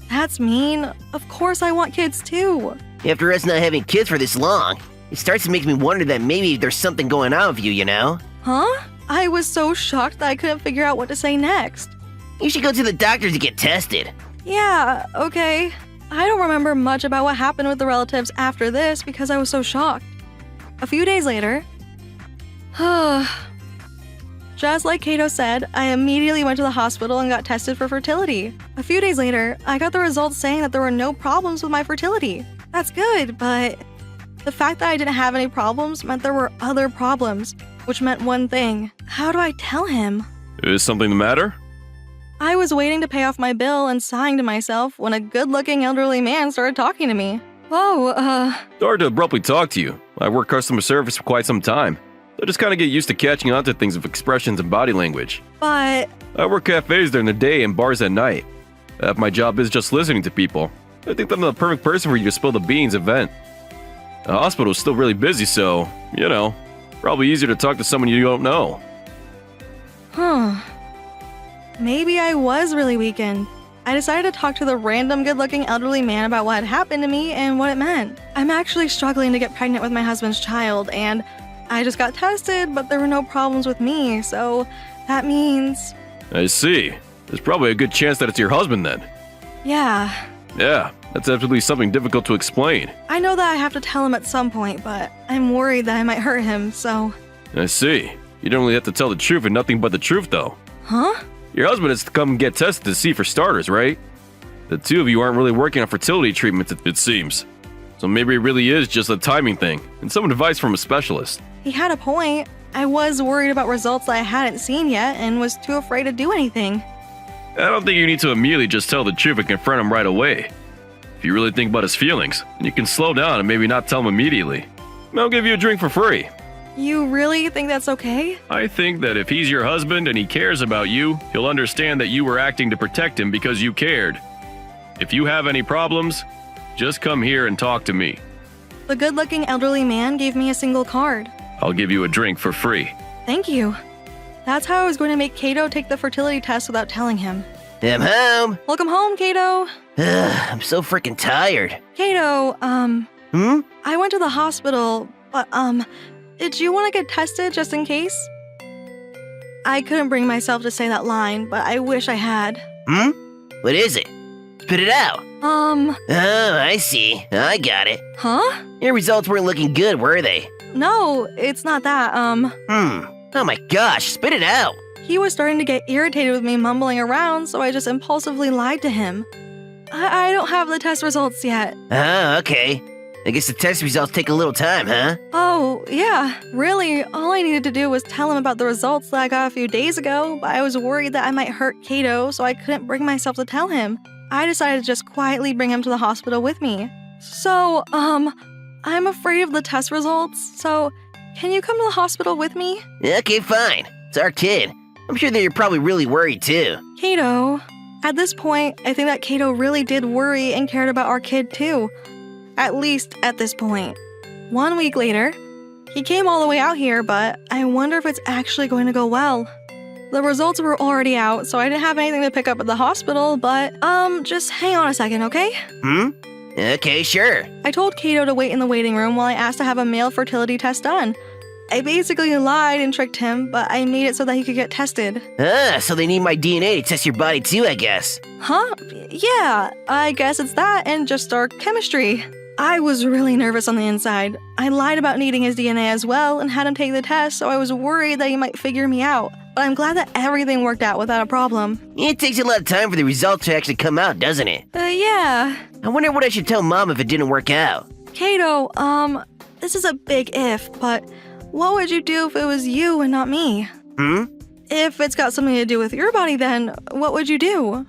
That's mean. Of course I want kids too. After us not having kids for this long, it starts to make me wonder that maybe there's something going on with you, you know? Huh? I was so shocked that I couldn't figure out what to say next. You should go to the doctor to get tested. Yeah, okay. I don't remember much about what happened with the relatives after this because I was so shocked. A few days later, just like Kato said, I immediately went to the hospital and got tested for fertility. A few days later, I got the results saying that there were no problems with my fertility. That's good, but the fact that I didn't have any problems meant there were other problems, which meant one thing. How do I tell him? Is something the matter? I was waiting to pay off my bill and sighing to myself when a good-looking elderly man started talking to me. Sorry to abruptly talk to you. I worked customer service for quite some time. I just kind of get used to catching on to things with expressions and body language. But I work cafes during the day and bars at night. Half my job is just listening to people. I think that I'm the perfect person for you to spill the beans at vent. The hospital is still really busy, so, you know, probably easier to talk to someone you don't know. Maybe I was really weakened. I decided to talk to the random good-looking elderly man about what had happened to me and what it meant. I'm actually struggling to get pregnant with my husband's child, and I just got tested, but there were no problems with me, so that means... I see. There's probably a good chance that it's your husband then. Yeah. Yeah, that's absolutely something difficult to explain. I know that I have to tell him at some point, but I'm worried that I might hurt him, so... I see. You don't really have to tell the truth and nothing but the truth, though. Huh? Your husband has to come and get tested to see for starters, right? The two of you aren't really working on fertility treatments, it seems. So maybe it really is just a timing thing, and some advice from a specialist. He had a point. I was worried about results that I hadn't seen yet and was too afraid to do anything. I don't think you need to immediately just tell the truth and confront him right away. If you really think about his feelings, then you can slow down and maybe not tell him immediately. I'll give you a drink for free. You really think that's okay? I think that if he's your husband and he cares about you, he'll understand that you were acting to protect him because you cared. If you have any problems, just come here and talk to me. The good-looking elderly man gave me a single card. I'll give you a drink for free. Thank you. That's how I was going to make Kato take the fertility test without telling him. I'm home. Welcome home, Kato. I'm so freaking tired. Kato, Hmm? I went to the hospital, but, did you want to get tested just in case? I couldn't bring myself to say that line, but I wish I had. Hmm? What is it? Spit it out. Oh, I see. I got it. huh? Your results weren't looking good, were they? No, it's not that, Oh my gosh, spit it out. He was starting to get irritated with me mumbling around, so I just impulsively lied to him. I don't have the test results yet. Oh, okay. I guess the test results take a little time, huh? Oh, yeah. Really, all I needed to do was tell him about the results that I got a few days ago, but I was worried that I might hurt Kato, so I couldn't bring myself to tell him. I decided to just quietly bring him to the hospital with me. So, I'm afraid of the test results, so can you come to the hospital with me? Okay, fine. It's our kid. I'm sure that you're probably really worried too. Kato. At this point, I think that Kato really did worry and cared about our kid too. At least at this point. 1 week later, he came all the way out here, but I wonder if it's actually going to go well. The results were already out, so I didn't have anything to pick up at the hospital, but, just hang on a second, okay? Okay, sure. I told Kato to wait in the waiting room while I asked to have a male fertility test done. I basically lied and tricked him, but I made it so that he could get tested. So they need my DNA to test your body too, I guess. Huh? Yeah, I guess it's that and just our chemistry. I was really nervous on the inside. I lied about needing his DNA as well and had him take the test, so I was worried that he might figure me out. But I'm glad that everything worked out without a problem. It takes a lot of time for the results to actually come out, doesn't it? Yeah. I wonder what I should tell Mom if it didn't work out. Kato, this is a big if, but what would you do if it was you and not me? If it's got something to do with your body, then what would you do?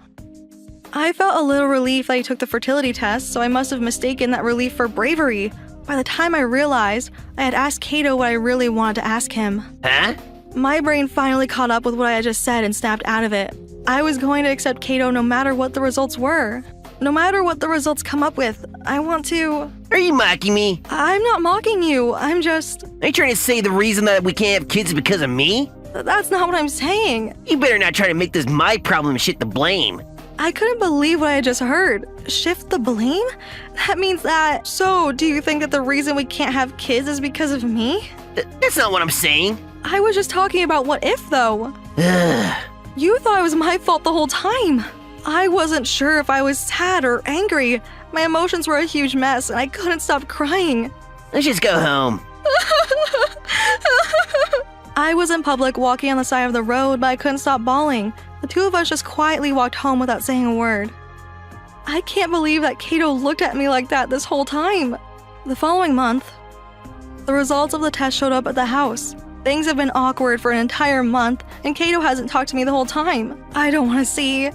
I felt a little relief that he took the fertility test, so I must have mistaken that relief for bravery. By the time I realized, I had asked Kato what I really wanted to ask him. Huh? My brain finally caught up with what I had just said and snapped out of it. I was going to accept Kato no matter what the results were. No matter what the results come up with, I want to... Are you mocking me? I'm not mocking you, I'm just... Are you trying to say the reason that we can't have kids is because of me? That's not what I'm saying. You better not try to make this my problem and shit the blame. I couldn't believe what I just heard. Shift the blame? That means that... So, do you think that the reason we can't have kids is because of me? That's not what I'm saying. I was just talking about what if, though. You thought it was my fault the whole time. I wasn't sure if I was sad or angry. My emotions were a huge mess, and I couldn't stop crying. Let's just go home. I was in public walking on the side of the road, but I couldn't stop bawling. The two of us just quietly walked home without saying a word. I can't believe that Kato looked at me like that this whole time. The following month, the results of the test showed up at the house. Things have been awkward for an entire month, and Kato hasn't talked to me the whole time. I don't want to see.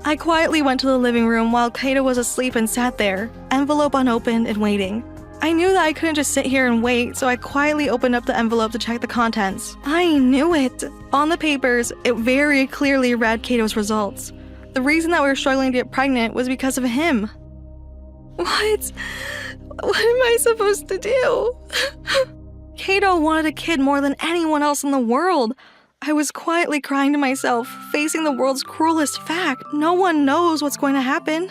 I quietly went to the living room while Kato was asleep and sat there, envelope unopened and waiting. I knew that I couldn't just sit here and wait, so I quietly opened up the envelope to check the contents. I knew it! On the papers, it very clearly read Kato's results. The reason that we were struggling to get pregnant was because of him. What? What am I supposed to do? Kato wanted a kid more than anyone else in the world. I was quietly crying to myself, facing the world's cruelest fact. No one knows what's going to happen.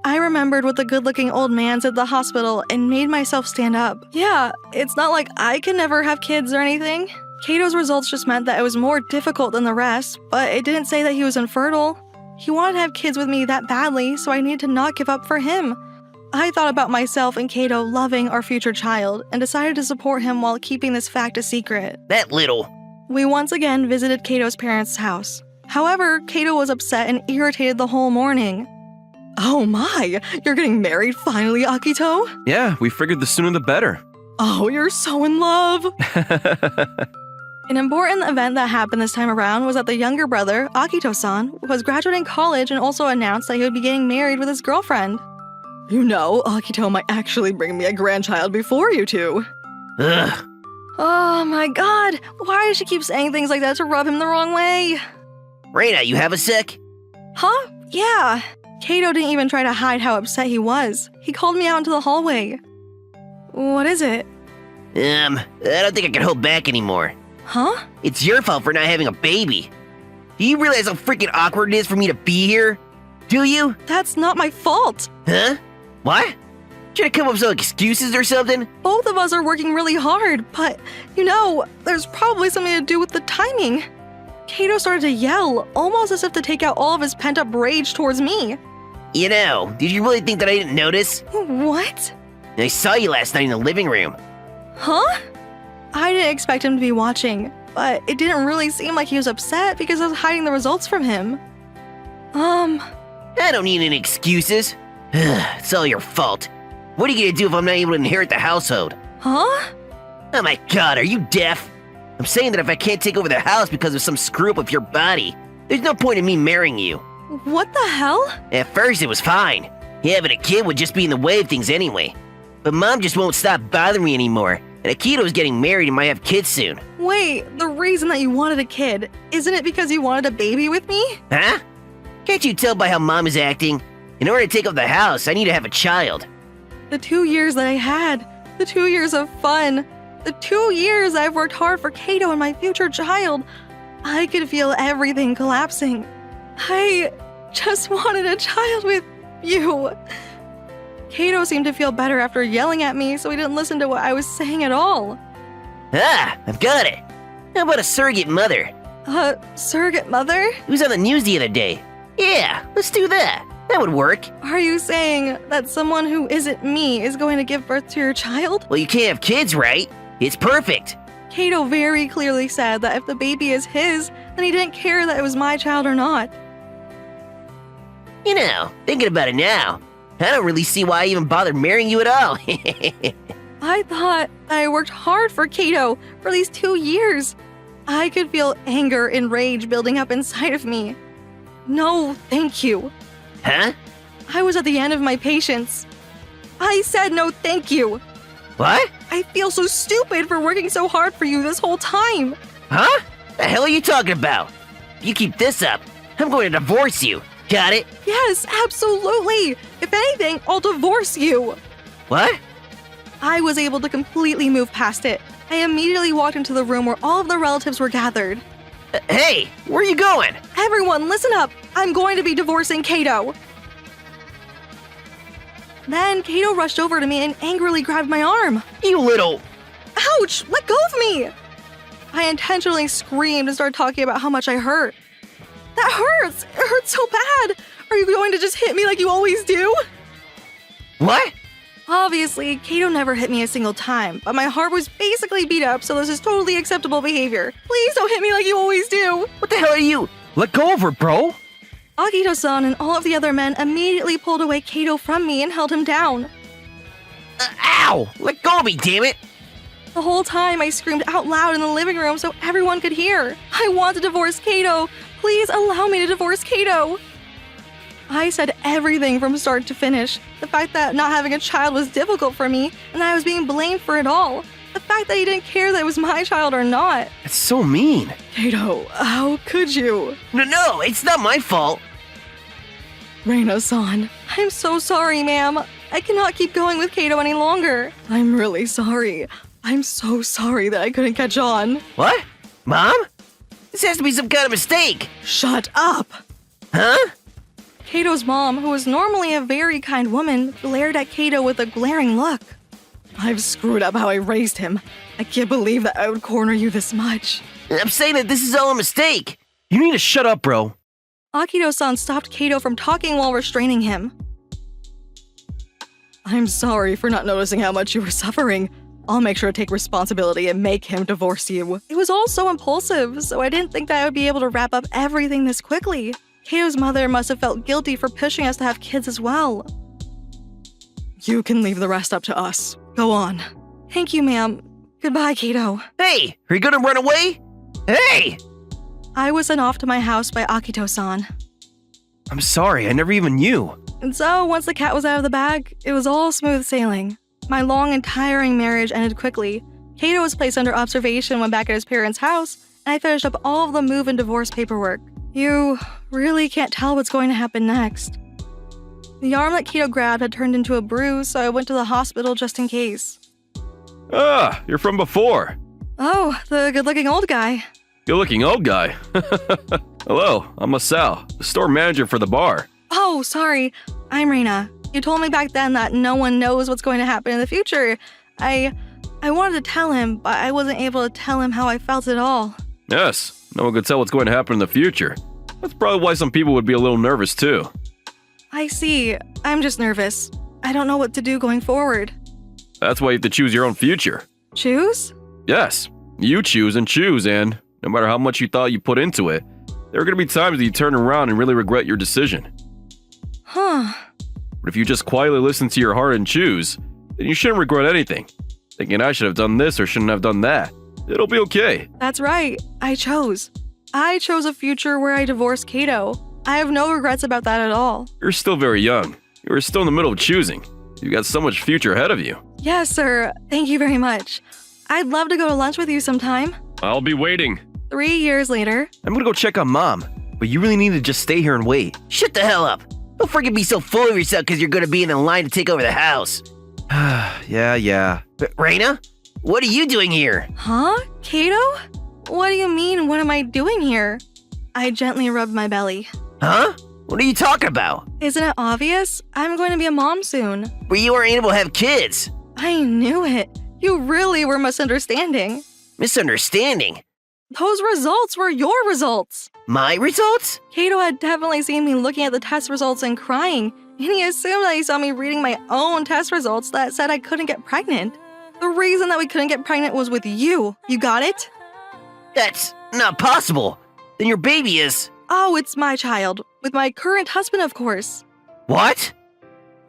I remembered what the good-looking old man said at the hospital and made myself stand up. Yeah, it's not like I can never have kids or anything. Kato's results just meant that it was more difficult than the rest, but it didn't say that he was infertile. He wanted to have kids with me that badly, so I needed to not give up for him. I thought about myself and Kato loving our future child and decided to support him while keeping this fact a secret. That little. We once again visited Kato's parents' house. However, Kato was upset and irritated the whole morning. Oh my, you're getting married finally, Akito? Yeah, we figured the sooner the better. Oh, you're so in love. An important event that happened this time around was that the younger brother, Akito-san, was graduating college and also announced that he would be getting married with his girlfriend. You know, Akito might actually bring me a grandchild before you two. Ugh. Oh my god, why does she keep saying things like that to rub him the wrong way? Reina, you have a sec? Huh? Yeah. Kato didn't even try to hide how upset he was. He called me out into the hallway. What is it? I don't think I can hold back anymore. Huh? It's your fault for not having a baby. Do you realize how freaking awkward it is for me to be here? Do you? That's not my fault. Huh? What? Trying to come up with some excuses or something? Both of us are working really hard, but, there's probably something to do with the timing. Kato started to yell, almost as if to take out all of his pent-up rage towards me. Did you really think that I didn't notice? What? I saw you last night in the living room. Huh? I didn't expect him to be watching, but it didn't really seem like he was upset because I was hiding the results from him. I don't need any excuses. It's all your fault. What are you gonna do if I'm not able to inherit the household? Huh? Oh my god, are you deaf? I'm saying that if I can't take over the house because of some screw-up with your body, there's no point in me marrying you. What the hell? At first it was fine. Having a kid would just be in the way of things anyway. But Mom just won't stop bothering me anymore, and Akito's getting married and might have kids soon. Wait, the reason that you wanted a kid, isn't it because you wanted a baby with me? Huh? Can't you tell by how Mom is acting? In order to take over the house, I need to have a child. The 2 years that I had, the 2 years of fun, the 2 years I've worked hard for Kato and my future child, I could feel everything collapsing. I just wanted a child with you. Kato seemed to feel better after yelling at me, so he didn't listen to what I was saying at all. Ah, I've got it. How about a surrogate mother? Surrogate mother? It was on the news the other day. Yeah, let's do that. That would work. Are you saying that someone who isn't me is going to give birth to your child? Well, you can't have kids, right? It's perfect. Kato very clearly said that if the baby is his, then he didn't care that it was my child or not. Thinking about it now, I don't really see why I even bothered marrying you at all. I thought I worked hard for Kato for these 2 years. I could feel anger and rage building up inside of me. No, thank you. Huh? I was at the end of my patience. I said no thank you. What? I feel so stupid for working so hard for you this whole time. Huh? The hell are you talking about? If you keep this up, I'm going to divorce you. Got it? Yes, absolutely. If anything, I'll divorce you. What? I was able to completely move past it. I immediately walked into the room where all of the relatives were gathered. Hey, where are you going? Everyone, listen up. I'm going to be divorcing Kato. Then Kato rushed over to me and angrily grabbed my arm. You little... Ouch! Let go of me! I intentionally screamed and started talking about how much I hurt. That hurts! It hurts so bad! Are you going to just hit me like you always do? What? Obviously, Kato never hit me a single time, but my heart was basically beat up, so this is totally acceptable behavior. Please don't hit me like you always do! What the hell are you? Let go of her, bro! Akito-san and all of the other men immediately pulled away Kato from me and held him down. Ow! Let go of me, damn it! The whole time I screamed out loud in the living room so everyone could hear. I want to divorce Kato! Please allow me to divorce Kato! I said everything from start to finish. The fact that not having a child was difficult for me, and that I was being blamed for it all. The fact that he didn't care that it was my child or not. That's so mean. Kato, how could you? No, it's not my fault. Reina-san, I'm so sorry, ma'am. I cannot keep going with Kato any longer. I'm really sorry. I'm so sorry that I couldn't catch on. What? Mom? This has to be some kind of mistake. Shut up! Huh? Kato's mom, who was normally a very kind woman, glared at Kato with a glaring look. I've screwed up how I raised him. I can't believe that I would corner you this much. I'm saying that this is all a mistake. You need to shut up, bro. Akito-san stopped Kato from talking while restraining him. I'm sorry for not noticing how much you were suffering. I'll make sure to take responsibility and make him divorce you. It was all so impulsive, so I didn't think that I would be able to wrap up everything this quickly. Kato's mother must have felt guilty for pushing us to have kids as well. You can leave the rest up to us. Go on. Thank you, ma'am. Goodbye, Kato. Hey, are you gonna run away? Hey! I was sent off to my house by Akito-san. I'm sorry, I never even knew. And so, once the cat was out of the bag, it was all smooth sailing. My long and tiring marriage ended quickly. Kato was placed under observation when back at his parents' house, and I finished up all of the move and divorce paperwork. You really can't tell what's going to happen next. The arm that Kato grabbed had turned into a bruise, so I went to the hospital just in case. Ah, you're from before. Oh, the good-looking old guy. Good-looking old guy. Hello, I'm Masao, the store manager for the bar. Oh, sorry. I'm Reina. You told me back then that no one knows what's going to happen in the future. I wanted to tell him, but I wasn't able to tell him how I felt at all. Yes, no one could tell what's going to happen in the future. That's probably why some people would be a little nervous too. I see. I'm just nervous. I don't know what to do going forward. That's why you have to choose your own future. Choose? Yes, you choose and choose, and no matter how much you thought you put into it, there are going to be times that you turn around and really regret your decision. Huh. But if you just quietly listen to your heart and choose, then you shouldn't regret anything. Thinking I should have done this or shouldn't have done that. It'll be okay. That's right. I chose. I chose a future where I divorced Kato. I have no regrets about that at all. You're still very young. You're still in the middle of choosing. You've got so much future ahead of you. Yes, sir. Thank you very much. I'd love to go to lunch with you sometime. I'll be waiting. 3 years later. I'm gonna go check on Mom, but you really need to just stay here and wait. Shut the hell up! Don't freaking be so full of yourself because you're gonna be in the line to take over the house. yeah. Reina? What are you doing here? Huh? Kato? What do you mean, what am I doing here? I gently rubbed my belly. Huh? What are you talking about? Isn't it obvious? I'm going to be a mom soon. But you aren't able to have kids. I knew it. You really were misunderstanding. Misunderstanding? Those results were your results. My results? Kato had definitely seen me looking at the test results and crying, and he assumed that he saw me reading my own test results that said I couldn't get pregnant. The reason that we couldn't get pregnant was with you. You got it? That's not possible. Then your baby is... Oh, it's my child. With my current husband, of course. What?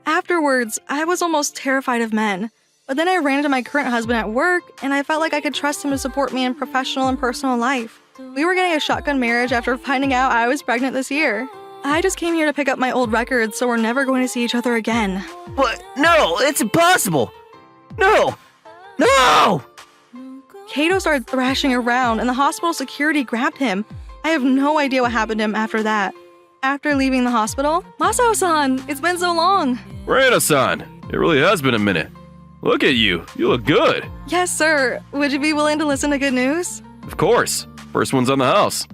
Afterwards, I was almost terrified of men. But then I ran into my current husband at work, and I felt like I could trust him to support me in professional and personal life. We were getting a shotgun marriage after finding out I was pregnant this year. I just came here to pick up my old records, so we're never going to see each other again. What? No, it's impossible. No! No! Kato started thrashing around, and the hospital security grabbed him. I have no idea what happened to him after that. After leaving the hospital, Masao-san, it's been so long. Reina-san, it really has been a minute. Look at you. You look good. Yes, sir. Would you be willing to listen to good news? Of course. First one's on the house.